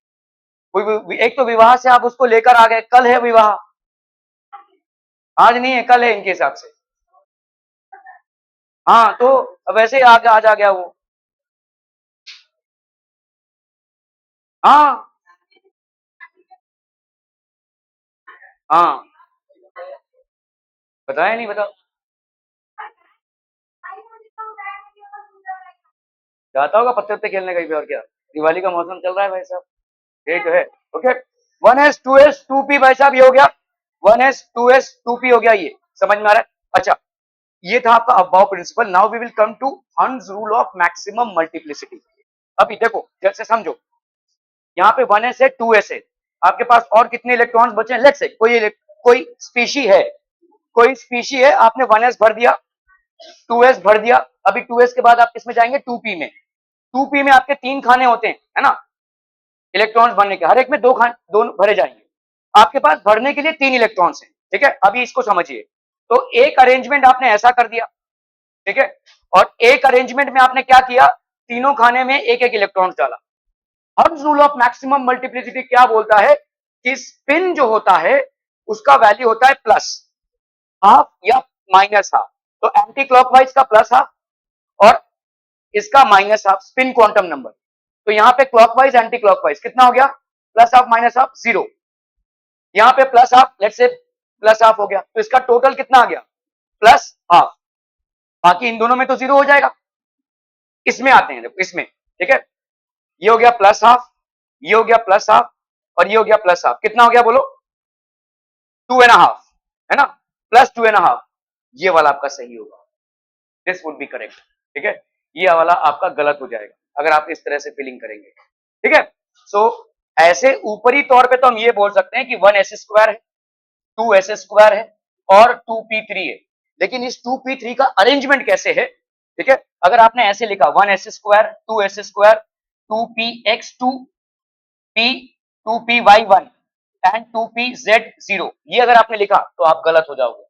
एक तो विवाह से आप उसको लेकर आ गए, कल है विवाह, आज नहीं है कल है इनके हिसाब से। हाँ तो वैसे ही आगे आज आ गया वो। हाँ हाँ बताया नहीं, बताओ। जाता होगा पत्ते उत्ते खेलने कहीं पे, और क्या, दिवाली का मौसम चल रहा है भाई साहब, यही तो है। ओके 1s 2s 2p भाई साहब, ये हो गया 1s 2s 2p हो गया, ये समझ में आ रहा है। अच्छा ये था आपका Aufbau principle. Now we will come to Hund's rule of maximum multiplicity. अभी देखो जैसे समझो यहाँ पे 1s है 2s है, आपके पास और कितने इलेक्ट्रॉन्स बचे हैं, लेट्स से कोई स्पीशी है, कोई स्पीशी है, आपने 1s भर दिया 2s भर दिया। अभी 2s के बाद आप किसमें जाएंगे 2p में, 2p में आपके 3 खाने होते हैं, है ना, इलेक्ट्रॉन्स भरने के, हर एक में 2 खाने, 2 भरे जाएंगे। आपके पास भरने के लिए 3 इलेक्ट्रॉन्स हैं, ठीक है। अभी इसको समझिए, तो एक अरेंजमेंट आपने ऐसा कर दिया, ठीक है, और एक अरेंजमेंट में आपने क्या किया, तीनों खाने में एक एक इलेक्ट्रॉन डाला। Hertz rule of maximum multiplicity क्या बोलता है कि स्पिन जो होता है उसका वैल्यू होता है प्लस, हाफ या माइनस हाफ, तो एंटी क्लॉकवाइज का प्लस हाफ और इसका minus half, spin quantum number. तो यहाँ पे क्लॉकवाइज एंटी क्लॉकवाइज कितना हो गया, प्लस हाफ माइनस हाफ 0, यहाँ पे plus half, let's say plus half हो गया, तो इसका टोटल कितना आ गया, प्लस हाफ। बाकी इन दोनों में तो 0 हो जाएगा। इसमें आते हैं, देखो इसमें, ठीक है, ये हो गया प्लस हाफ, ये हो गया प्लस हाफ और ये हो गया प्लस हाफ, कितना हो गया बोलो, 2.5, है ना, प्लस 2.5, ये वाला आपका सही होगा, दिस वुड बी करेक्ट, ठीक है। ये वाला आपका गलत हो जाएगा अगर आप इस तरह से फिलिंग करेंगे, ठीक है। सो ऐसे ऊपरी तौर पे तो हम ये बोल सकते हैं कि 1s² है, 2s² है और 2p3 है, लेकिन इस 2p3 का अरेंजमेंट कैसे है, ठीक है। अगर आपने ऐसे लिखा 1s², 2s², 2px2, p 2py1 and 2pz0, ये अगर आपने लिखा तो आप गलत हो जाओगे,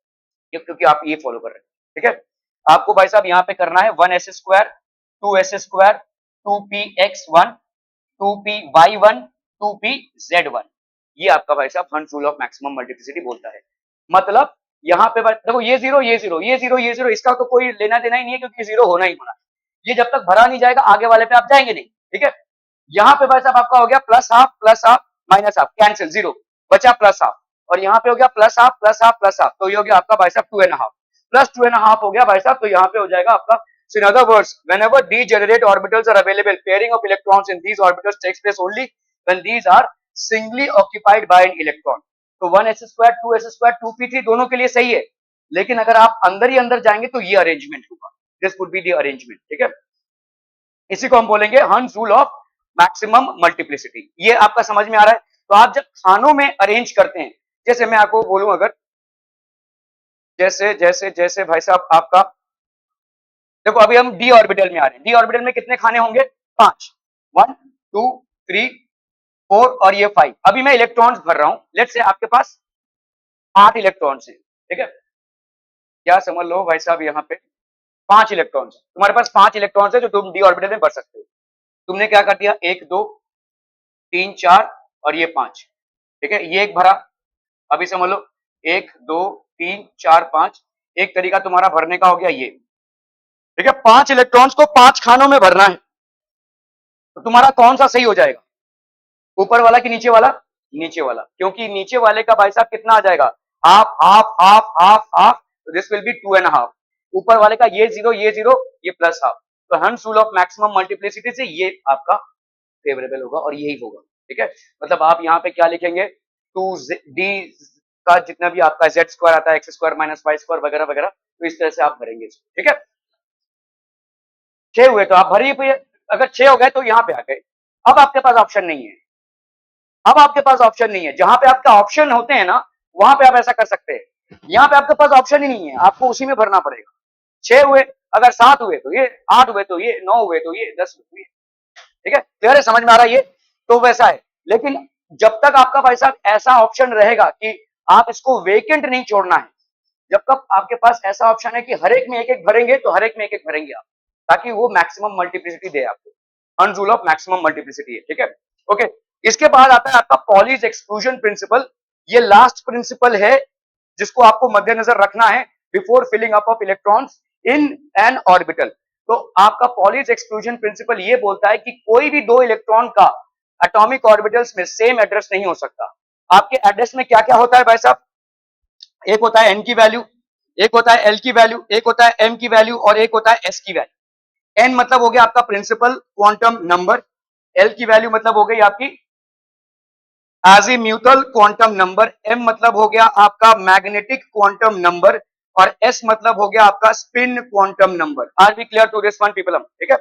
क्योंकि आप ये फॉलो कर रहे हैं, ठीक है। आपको भाई साहब यहाँ पे करना है 1s², 2s², 2px1, 2py1, 2pz1, ये आपका भाई साहब हंस रूल ऑफ मैक्सिमम मल्टीप्लिसिटी बोलता है। मतलब यहाँ पे देखो ये 0, ये 0, ये 0, ये 0, इसका तो कोई लेना देना ही नहीं है, क्योंकि 0 होना ही होना, ये जब तक भरा नहीं जाएगा आगे वाले पे आप जाएंगे नहीं, ठीक है। यहाँ पे भाई साहब आपका हो गया plus half minus half, cancel, 0 बचा प्लस हाफ, और यहाँ पे हो गया plus half plus half plus half, तो ये हो गया आपका भाई साहब 2.5 प्लस 2.5 हो गया भाई साहब, तो यहाँ पे हो जाएगा आपका। So in other words, whenever degenerate orbitals are available, pairing of electrons in these orbitals takes place only when these are singly occupied by an electron. तो 1s², 2s², 2p3 दोनों के लिए सही है, लेकिन अगर आप अंदर ही अंदर जाएंगे तो ये अरेंजमेंट होगा, this would be the arrangement, ठीक है। इसी को हम बोलेंगे हंस रूल ऑफ मैक्सिमम मल्टीप्लिसिटी। ये आपका समझ में आ रहा है। तो आप जब खानों में अरेंज करते हैं, जैसे मैं आपको बोलूं, अगर जैसे जैसे जैसे भाई साहब आपका देखो, अभी हम डी ऑर्बिटल में आ रहे हैं, डी ऑर्बिटल में कितने खाने होंगे, 5, 1 2 3 4 और ये 5। अभी मैं इलेक्ट्रॉन्स भर रहा हूं, लेट्स से आपके पास 8 इलेक्ट्रॉन्स है, ठीक है, क्या समझ लो भाई साहब, यहाँ पे 5 इलेक्ट्रॉन्स, तुम्हारे पास 5 इलेक्ट्रॉन्स है जो तुम डी ऑर्बिटल में भर सकते हो। तुमने क्या कर दिया, 1 2 3 4 और ये 5, ठीक है, ये एक भरा। अभी समझ लो 1 2 3 4 5, एक तरीका तुम्हारा भरने का हो गया ये, ठीक है। 5 इलेक्ट्रॉन्स को 5 खानों में भरना है, तो तुम्हारा कौन सा सही हो जाएगा, ऊपर वाला कि नीचे वाला, नीचे वाला, क्योंकि नीचे वाले का भाई साहब कितना आ जाएगा, half half half half half, तो दिस विल बी 2.5। ऊपर वाले का ये 0, ये 0, ये प्लस हाफ, तो Hund's rule of maximum multiplicity से ये आपका फेवरेबल होगा और यही होगा, ठीक है। मतलब आप यहाँ पे क्या लिखेंगे, 2d का जितना भी आपका z² आता है, x² माइनस y² वगैरह वगैरह, तो इस तरह से आप भरेंगे इसको, ठीक है। 6 हुए तो आप भरिए, अगर 6 हो गए तो यहाँ पे आ गए। अब आपके पास ऑप्शन नहीं है, अब आपके पास ऑप्शन नहीं है, जहां पे आपका ऑप्शन होते हैं ना, वहां पे आप ऐसा कर सकते हैं, यहाँ पे आपके पास ऑप्शन ही नहीं है, आपको उसी में भरना पड़ेगा। 6 हुए, अगर 7 हुए तो ये, 8 हुए तो ये, 9 हुए तो ये, 10 हुए तो ये, ठीक है, क्लियर है, समझ में आ रहा है ये, तो वैसा है। लेकिन जब तक आपका भाई साहब ऐसा ऑप्शन रहेगा कि आप इसको वेकेंट नहीं छोड़ना है, जब तक आपके पास ऐसा ऑप्शन है कि हर एक में एक एक भरेंगे, तो हर एक में एक एक भरेंगे आप, ताकि वो मैक्सिमम मल्टीप्लिसिटी दे आपको, हंस रूल ऑफ मैक्सिमम मल्टीप्लिसिटी है, ठीक है। ओके, इसके बाद आता है आपका पॉलीज एक्सक्लूजन प्रिंसिपल। ये लास्ट प्रिंसिपल है जिसको आपको मद्देनजर रखना है before filling up of electrons in an orbital. तो आपका पॉलीज एक्सक्लूजन प्रिंसिपल ये बोलता है कि कोई भी दो इलेक्ट्रॉन का एटॉमिक ऑर्बिटल्स में सेम एड्रेस नहीं हो सकता। आपके एड्रेस में क्या क्या होता है भाई साहब, एक होता है n की वैल्यू, एक होता है l की वैल्यू, एक होता है m की वैल्यू और एक होता है s की वैल्यू। n मतलब हो गया आपका प्रिंसिपल क्वांटम नंबर, l की वैल्यू मतलब हो गई आपकी एजीम्यूथल क्वांटम नंबर, m मतलब हो गया आपका मैग्नेटिक क्वांटम नंबर और s मतलब हो गया आपका spin quantum number. Are we clear to this one people, ठीक है।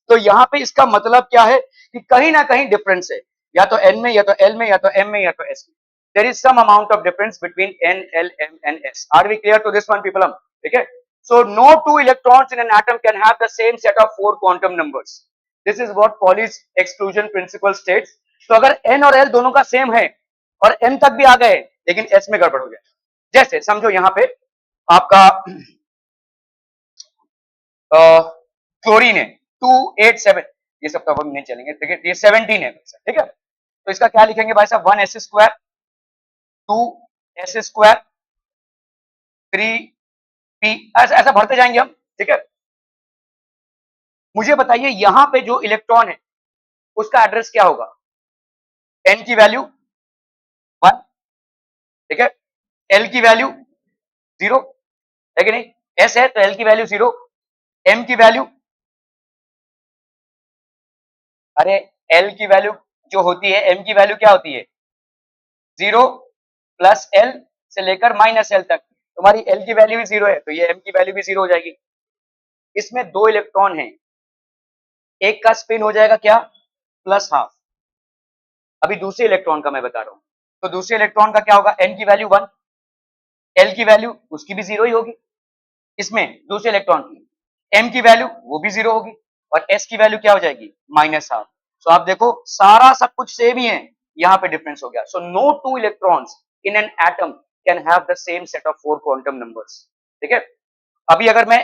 तो यहाँ पे इसका मतलब क्या है कि कहीं ना कहीं डिफरेंस है, या तो n में, या तो l में, या तो m में, या तो s में। There is some amount of difference between n, l, m and s. Are we clear to this one people? ठीक है। So no two electrons in an atom can have the same set of 4 quantum numbers. This is what Pauli's exclusion principle states. तो अगर n और l दोनों का same है और m तक भी आ गए, लेकिन s में गड़बड़ हो गया, जैसे समझो यहाँ पे आपका क्लोरीन है 287, ये सब तो हम नहीं चलेंगे, ठीक है, ये 17 है, ठीक है। तो इसका क्या लिखेंगे भाई साहब, 1s², 2s² 3p, ऐसा ऐसा भरते जाएंगे हम, ठीक है। मुझे बताइए यहां पे जो इलेक्ट्रॉन है उसका एड्रेस क्या होगा? n की वैल्यू 1, ठीक है, l की वैल्यू 0 है कि नहीं, s है तो l की वैल्यू 0, m की वैल्यू, अरे l की वैल्यू जो होती है, m की वैल्यू क्या होती है? 0 प्लस l से लेकर माइनस l तक, तुम्हारी l की वैल्यू भी 0 है तो ये m की वैल्यू भी 0 हो जाएगी। इसमें दो इलेक्ट्रॉन हैं, एक का स्पिन हो जाएगा क्या? Plus half. अभी दूसरे इलेक्ट्रॉन का मैं बता रहा हूं, तो दूसरे इलेक्ट्रॉन का क्या होगा? n की वैल्यू 1, l की वैल्यू उसकी भी 0 ही होगी। इसमें दूसरे इलेक्ट्रॉन की m की वैल्यू वो भी 0 होगी और s की वैल्यू क्या हो जाएगी? Minus half. तो आप देखो सारा सब कुछ सेम ही है, यहां पे डिफरेंस हो गया। So no two electrons in an atom can have the same set of 4 quantum numbers, ठीक है। अभी अगर मैं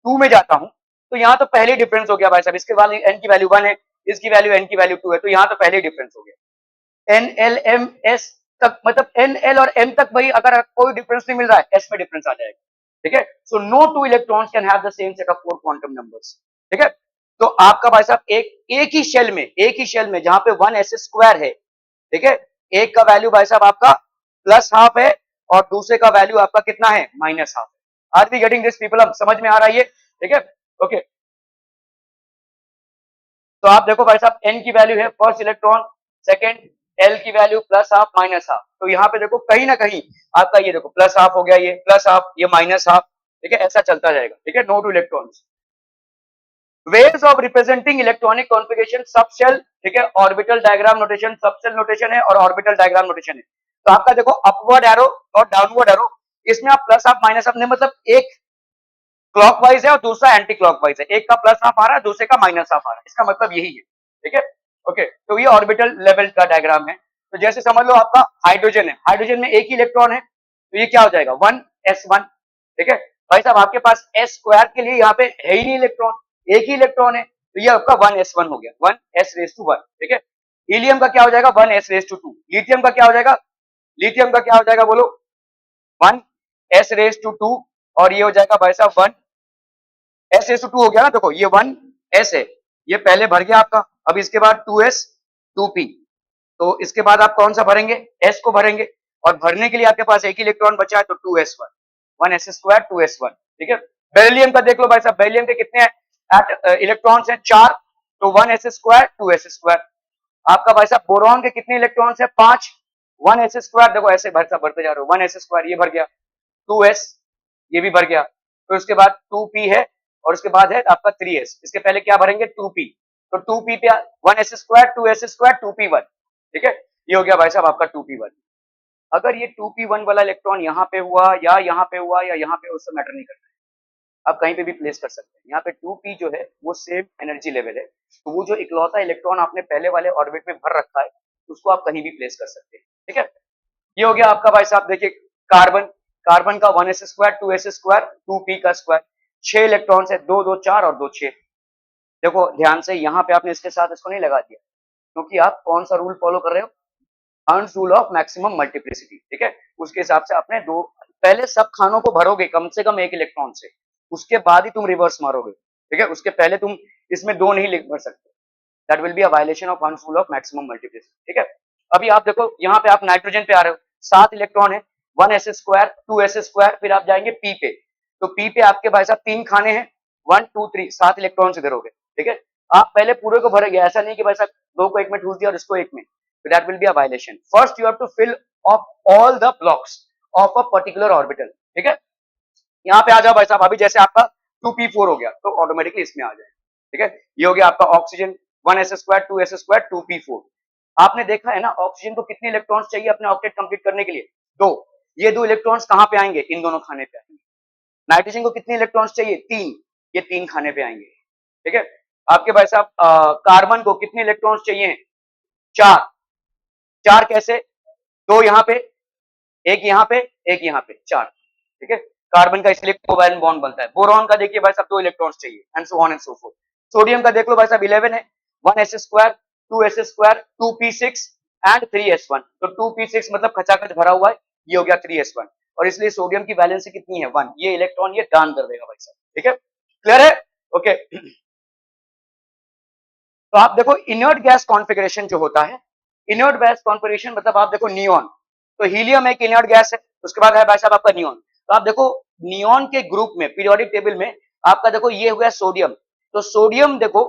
2 में जाता हूं तो यहां तो पहले डिफरेंस हो गया भाई साहब, इसके बाद n की वैल्यू 1 है, इसकी वैल्यू n की वैल्यू 2 है, तो यहां तो पहले डिफरेंस हो गया। n l m s तक, मतलब n l और m तक भाई अगर कोई डिफरेंस नहीं मिल रहा है, s में डिफरेंस आ जाएगा, ठीक है। So no two electrons can have the same set of 4 quantum numbers, ठीक है। तो आपका भाई साहब एक ही शेल में जहां पे 1s² है, ठीक है, एक का वैल्यू भाई साहब आपका प्लस हाफ है और दूसरे का वैल्यू आपका कितना है? Minus half. Are we getting this people? अब समझ में आ रहा है ये, ठीक है, ओके। तो आप देखो भाई साहब n की वैल्यू है फर्स्ट इलेक्ट्रॉन, सेकंड, l की value plus half minus half, तो यहाँ पे देखो कहीं ना कहीं आपका ये देखो प्लस हाफ हो गया, ये प्लस हाफ, ये माइनस हाफ, ठीक है, ऐसा चलता जाएगा, ठीक है। No two electrons. Ways of representing electronic configuration sub shell, ठीक है, orbital diagram notation, sub shell notation है और ऑर्बिटल डायग्राम नोटेशन है। तो आपका देखो अपवर्ड एरो और डाउनवर्ड एरो, इसमें आप प्लस हाफ माइनस हाफ नहीं, मतलब एक क्लॉकवाइज है और दूसरा एंटी क्लॉकवाइज है, एक का प्लस हाफ आ रहा है, दूसरे का माइनस हाफ आ रहा है, इसका मतलब यही है, ठीक है, ओके। तो ये ऑर्बिटल लेवल का डायग्राम है। तो जैसे समझ लो आपका हाइड्रोजन है, हाइड्रोजन में एक ही इलेक्ट्रॉन है, तो ये क्या हो जाएगा? 1s1, ठीक है। भाई साहब आपके पास s² के लिए यहाँ पे है ही नहीं इलेक्ट्रॉन, एक ही इलेक्ट्रॉन है, तो ये आपका 1s1 हो गया, 1s1, ठीक है। हीलियम का क्या हो जाएगा? 1s2। लिथियम का क्या हो जाएगा? लिथियम का क्या हो जाएगा बोलो? 1s2 और ये हो जाएगा भाई साहब 1s2 हो गया ना। देखो ये 1s है, ये पहले भर गया आपका, अब इसके बाद 2s 2p, तो इसके बाद आप कौन सा भरेंगे? s को भरेंगे, और भरने के लिए आपके पास एक ही इलेक्ट्रॉन बचा है, तो 2s1, 1s² 2s1, ठीक है। बेरिलियम का देख लो भाई साहब, बेरिलियम के कितने इलेक्ट्रॉन्स हैं? 4, तो 1s² 2s²। आपका भाई साहब बोरॉन के कितने इलेक्ट्रॉन्स है? 5, 1s², देखो ऐसे भरते जा रहे हो, 1s² ये भर गया, 2s ये भी भर गया, तो इसके बाद 2p है और उसके बाद है आपका 3s, इसके पहले क्या भरेंगे? 2p, तो 2p पे 1s² 2s² 2p1, ठीक है, ये हो गया भाई साहब आपका 2p1। अगर ये 2p1 वाला इलेक्ट्रॉन यहाँ पे हुआ या यहाँ पे हुआ या यहाँ पे, उससे मैटर नहीं करता है, आप कहीं पे भी प्लेस कर सकते हैं। यहाँ पे 2p जो है वो सेम एनर्जी लेवल है, तो वो जो इकलौता इलेक्ट्रॉन आपने पहले वाले ऑर्बिट में भर रखा है उसको आप कहीं भी प्लेस कर सकते हैं, ठीक है। ये हो गया आपका भाई साहब, देखिए कार्बन, कार्बन का 1s² 2s² 2p का स्क्वायर, 6 इलेक्ट्रॉन्स है, 2 2 4 और 2 6। देखो ध्यान से यहाँ पे आपने इसके साथ इसको नहीं लगा दिया, क्योंकि आप कौन सा रूल फॉलो कर रहे हो? Earns rule of maximum multiplicity, ठीक है। उसके हिसाब से आपने दो, पहले सब खानों को भरोगे कम से कम एक इलेक्ट्रॉन से, उसके बाद ही तुम रिवर्स मारोगे, ठीक है, उसके पहले तुम इसमें दो नहीं लिख भर सकते, that will be a violation of earns rule of maximum multiplicity, ठीक है। अभी आप देखो यहाँ पे आप नाइट्रोजन पे आ रहे हो, 7 इलेक्ट्रॉन है, 1s² 2s², फिर आप जाएंगे p पे, तो p पे आपके भाई साहब 3 खाने हैं, 1 2 3, 7 इलेक्ट्रॉन इधर हो गए, ठीक है। आप पहले पूरे को भरेंगे, ऐसा नहीं कि भाई साहब दो को एक में ठूस दिया और इसको एक में, so that will be a violation. First you have to fill up all the blocks of a particular orbital, ठीक है। यहाँ पे आ जाओ भाई साहब, अभी जैसे आपका 2p4 हो गया तो ऑटोमेटिकली इसमें आ जाए, ठीक है। ये हो गया आपका ऑक्सीजन, 1s² 2s² 2p4। आपने देखा है ना ऑक्सीजन को कितने इलेक्ट्रॉन्स चाहिए अपने ऑक्टेट कंप्लीट करने के लिए? 2। ये 2 इलेक्ट्रॉन्स कहाँ पे आएंगे? इन दोनों खाने पे आएंगे। नाइट्रोजन को कितने इलेक्ट्रॉन्स चाहिए? 3, ये 3 खाने पे आएंगे, ठीक है। आपके भाई साहब कार्बन को कितने इलेक्ट्रॉन्स चाहिए? 4, 4 कैसे? 2 यहाँ पे, एक यहाँ पे, एक यहाँ पे, 4, ठीक है। कार्बन का इसलिए कोवैलेंट बॉन्ड बनता है। बोरॉन का देखिए भाई साहब 2 इलेक्ट्रॉन्स चाहिए, and so on and so fourth. Sodium का देख लो भाई साहब 11 है, 1s² 2s² 2p6 and 3s1, तो 2p6 मतलब खचाखच भरा हुआ है, ये हो गया 3s1। और इसलिए सोडियम की वैलेंसी कितनी है 1, ये इलेक्ट्रॉन ये दान कर देगा भाई साहब, ठीक है, क्लियर है, ओके। तो आप देखो इनर्ट गैस कॉन्फ़िगरेशन जो होता है, इनर्ट गैस कॉन्फ़िगरेशन मतलब आप देखो नियॉन, तो हीलियम एक इनर्ट गैस है, उसके बाद है भाई साहब आपका नियॉन। तो आप देखो नियॉन के ग्रुप में पीरियोडिक टेबल में आपका देखो ये हो गया सोडियम, तो सोडियम देखो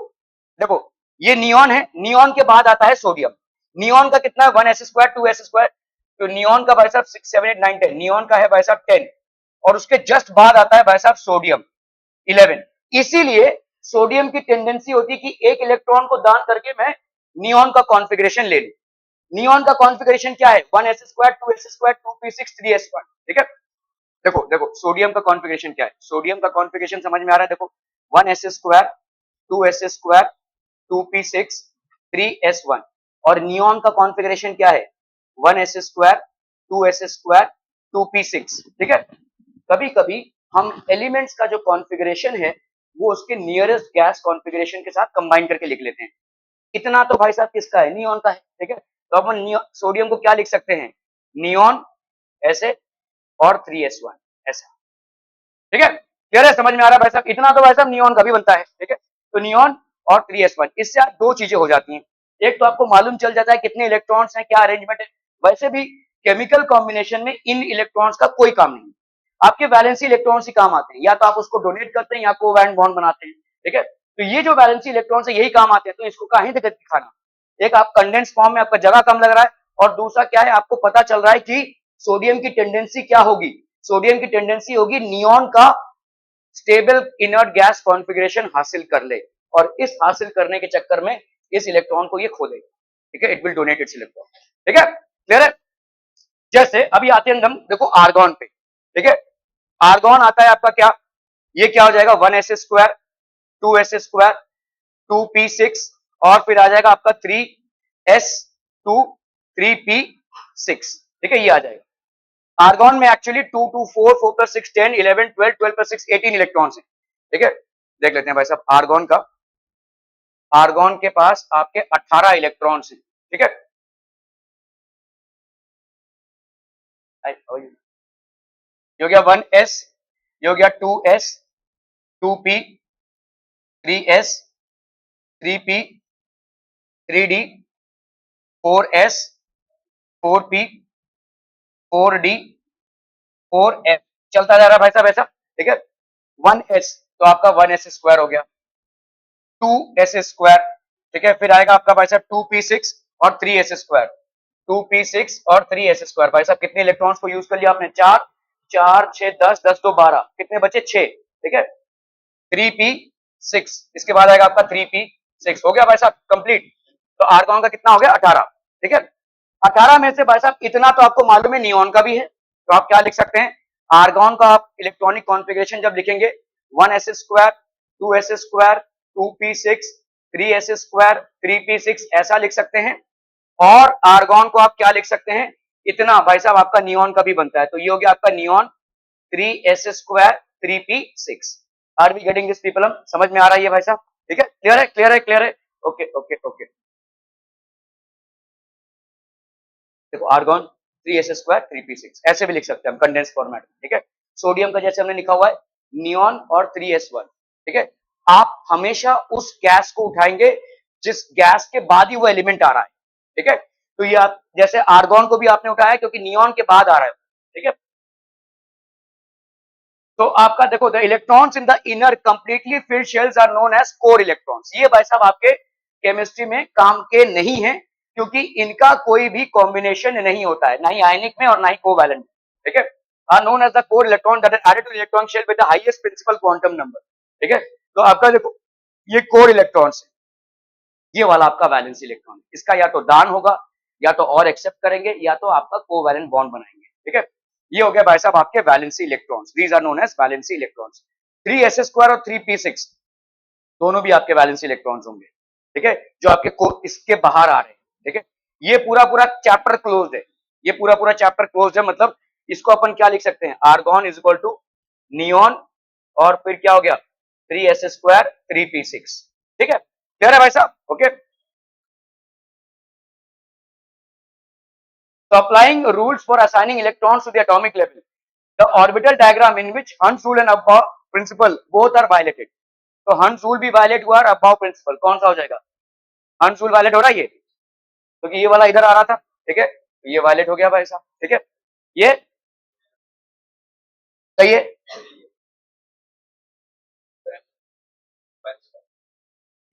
देखो ये नियॉन है, नियॉन के बाद आता है सोडियम। नियॉन का कितना है 1s² 2s², तो नियॉन का भाई साहब 6 7 8 9 10, नियॉन का है भाई साहब 10, और उसके जस्ट बाद आता है भाई साहब सोडियम 11। इसीलिए सोडियम की टेंडेंसी होती है कि एक इलेक्ट्रॉन को दान करके मैं नियॉन का कॉन्फ़िगरेशन ले लूं। नियॉन का कॉन्फ़िगरेशन क्या है 1s² 2s², 2p6 3s1, ठीक है। देखो देखो सोडियम का कॉन्फ़िगरेशन क्या है, सोडियम का कॉन्फ़िगरेशन समझ में आ रहा है, देखो 1s² 2s², 2p6 3s1, और नियॉन का कॉन्फ़िगरेशन क्या है 1s² 2s², 2p6, ठीक है। कभी कभी हम एलिमेंट्स का जो कॉन्फ़िगरेशन है वो उसके नियरेस्ट गैस कॉन्फ़िगरेशन के साथ कंबाइन करके लिख लेते हैं। इतना तो भाई साहब किसका है, नियॉन का है, ठीक है। तो अपन सोडियम को क्या लिख सकते हैं, नियॉन ऐसे और 3s1 ऐसा, ठीक है, क्लियर है, समझ में आ रहा है भाई साहब, इतना तो भाई साहब नियॉन का भी बनता है, ठीक है। तो नियॉन और 3s1, इससे आप दो चीजें हो जाती हैं, एक तो आपको मालूम चल जाता है कितने इलेक्ट्रॉन्स हैं, क्या अरेंजमेंट है। वैसे भी केमिकल कॉम्बिनेशन में इन इलेक्ट्रॉन्स का कोई काम नहीं, आपके वैलेंसी इलेक्ट्रॉन्स ही काम आते हैं, या तो आप उसको डोनेट करते हैं या कोवैलेंट बॉन्ड बनाते हैं, ठीक है। तो ये जो वैलेंसी इलेक्ट्रॉन्स है यही काम आते हैं, तो इसको काहे दिक्कत दिखाना। एक आप कंडेंस फॉर्म में आपका जगह कम लग रहा है, और दूसरा क्या है आपको पता चल रहा है कि सोडियम की टेंडेंसी क्या होगी, सोडियम की टेंडेंसी होगी नियॉन का स्टेबल इनर्ट गैस कॉन्फ़िगरेशन हासिल कर ले, और इस हासिल करने के चक्कर में इस इलेक्ट्रॉन को ये खो देगा, ठीक है, it will donate it's electron, ठीक है, क्लियर है। जैसे अभी आते हैं हम देखो आर्गॉन पे, ठीक है। आर्गॉन आता है आपका क्या, ये क्या हो जाएगा 1s² 2s², 2p6, और फिर आ जाएगा आपका 3s2 3p6, ठीक है, ये आ जाएगा। आर्गॉन में एक्चुअली 2 2 4 4 प्लस 6 10 11 12 12 प्लस 6 18 इलेक्ट्रॉन्स हैं, ठीक है। देख लेते हैं भाई साहब आर्गॉन का, आर्गॉन के पास आपके 18 इलेक्ट्रॉन्स हैं, ठीक है। ये हो गया 1s, ये हो गया 2s 2p 3s 3p 3d 4s 4p 4d 4f, चलता जा रहा है भाई साहब ऐसा, ठीक है। 1s तो आपका 1s² हो गया, 2s², ठीक है, फिर आएगा आपका भाई साहब 2p6 और 3s², 2p6 और 3s² भाई साहब कितने इलेक्ट्रॉन्स को यूज कर लिया आपने, 4 4 6 10 10 2 12, कितने बचे 6, ठीक है। 3p6, इसके बाद आएगा आपका 3p6, हो गया भाई साहब कंप्लीट। तो आर्गॉन का कितना हो गया 18, ठीक है। 18 में से भाई साहब इतना तो आपको मालूम है नियॉन का भी है, तो आप क्या लिख सकते हैं, आर्गॉन का आप इलेक्ट्रॉनिक कॉन्फ़िगरेशन जब लिखेंगे 1s² 2s², 2p6 3s², 3p6 ऐसा लिख सकते हैं। और आर्गॉन को आप क्या लिख सकते हैं, इतना भाई साहब आपका नियॉन का भी बनता है, तो ये हो गया आपका neon 3s² 3p6। Are we getting this people, हम समझ में आ रहा है ये भाई साहब, ठीक है, क्लियर है क्लियर है क्लियर है, ओके ओके ओके। देखो आर्गॉन 3s² 3p6 ऐसे भी लिख सकते हैं हम कंडेंस फॉर्मेट, ठीक है। सोडियम का जैसे हमने लिखा हुआ है नियॉन और 3s1, ठीक है। आप हमेशा उस गैस को उठाएंगे जिस गैस के बाद ही वो एलिमेंट आ रहा है, ठीक है। तो ये आप जैसे आर्गॉन को भी आपने उठाया क्योंकि नियॉन के बाद आ रहा है, ठीक है। तो आपका देखो the electrons in the inner completely filled shells are known as core electrons, ये भाई साहब आपके केमिस्ट्री में काम के नहीं है, क्योंकि इनका कोई भी कॉम्बिनेशन नहीं होता है, ना ही आयनिक में और ना ही कोवैलेंट, ठीक है। Are known as the core electron that are added to electron shell with the highest principal quantum number, ठीक है। तो आपका देखो ये कोर इलेक्ट्रॉन्स, ये वाला आपका वैलेंस इलेक्ट्रॉन, इसका या तो दान होगा, या तो और एक्सेप्ट करेंगे, या तो आपका कोवैलेंट बॉन्ड बनाएंगे, ठीक है। ये हो गया भाई साहब आपके valency electrons, these are known as valency electrons. 3s² और 3p6 दोनों भी आपके वैलेंसी इलेक्ट्रॉन्स होंगे, ठीक है, जो आपके इसके बाहर आ रहे हैं, ठीक है। ये पूरा पूरा चैप्टर क्लोज है, ये पूरा पूरा चैप्टर क्लोज है, मतलब इसको अपन क्या लिख सकते हैं, argon is equal to neon, और फिर क्या हो गया 3s² 3p6, ठीक है, क्लियर है भाई साहब, okay. So applying rules for assigning electrons to the atomic level, the orbital diagram in which Hund's rule and Aufbau principle both are violated. तो हंस रूल भी वायलेट हुआ और अबाव प्रिंसिपल कौन सा हो जाएगा? हंस रूल वायलेट हो रहा है ये, क्योंकि ये वाला इधर आ रहा था, ठीक है, ये वायलेट हो गया भाई साहब, ठीक है, ये सही है।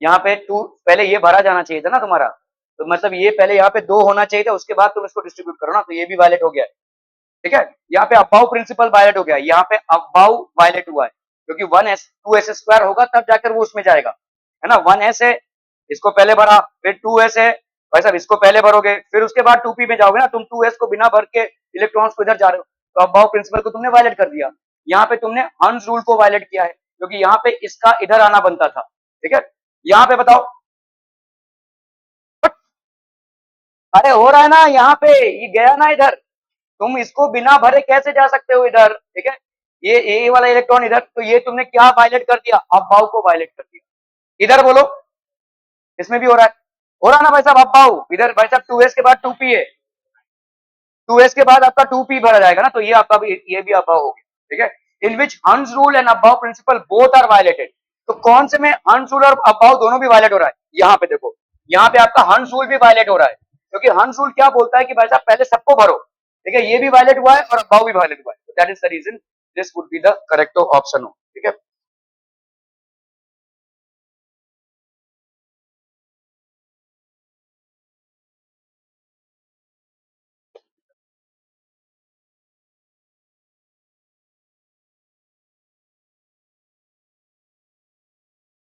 यहाँ पे टू पहले ये भरा जाना चाहिए था ना तुम्हारा, तो मतलब ये पहले यहाँ पे दो होना चाहिए था, उसके बाद तुम इसको डिस्ट्रीब्यूट करो ना, तो ये भी वायलेट हो गया है, ठीक है। यहाँ पे अबाउ प्रिंसिपल वायलेट हो गया, यहाँ पे अबाउ वायलेट हुआ है, क्योंकि 1s 2s² होगा तब जाकर वो उसमें जाएगा, है ना। 1s है, इसको पहले भरा, फिर 2s है भाई साहब, इसको पहले भरोगे, फिर उसके बाद 2p में जाओगे ना, तुम 2s को बिना भर के इलेक्ट्रॉन्स को इधर जा रहे हो, तो अबाउ प्रिंसिपल को तुमने वायलेट कर दिया। यहाँ पे तुमने हंस रूल को वायलेट किया है, क्योंकि यहाँ पे इसका इधर आना बनता था, ठीक है। यहाँ पे बताओ, अरे हो रहा है ना, यहाँ पे ये गया ना इधर, तुम इसको बिना भरे कैसे जा सकते हो इधर, ठीक है। ये वाला इलेक्ट्रॉन इधर, तो ये तुमने क्या वायलेट कर दिया? अबाव को वायलेट कर दिया। इधर बोलो, इसमें भी हो रहा है, हो रहा ना भाई साहब, अबाव इधर भाई साहब, 2s के बाद 2p है, 2s के बाद आपका 2p भरा जाएगा ना, तो ये आपका भी, ये भी अबाव हो गया, ठीक है। In which Hund's rule and Aufbau principle both are violated. तो कौन से में हंस रूल और अबाव दोनों भी वायलेट हो रहा है? यहाँ पे देखो, यहाँ पे आपका हंस रूल भी वायलेट हो रहा है, क्योंकि हंस रूल क्या बोलता है कि भाई साहब पहले सबको भरो, ठीक है, ये भी वायलेट हुआ है और अबाव भी वायलेट हुआ है, that is the reason this would be the correct option हो, ठीक है।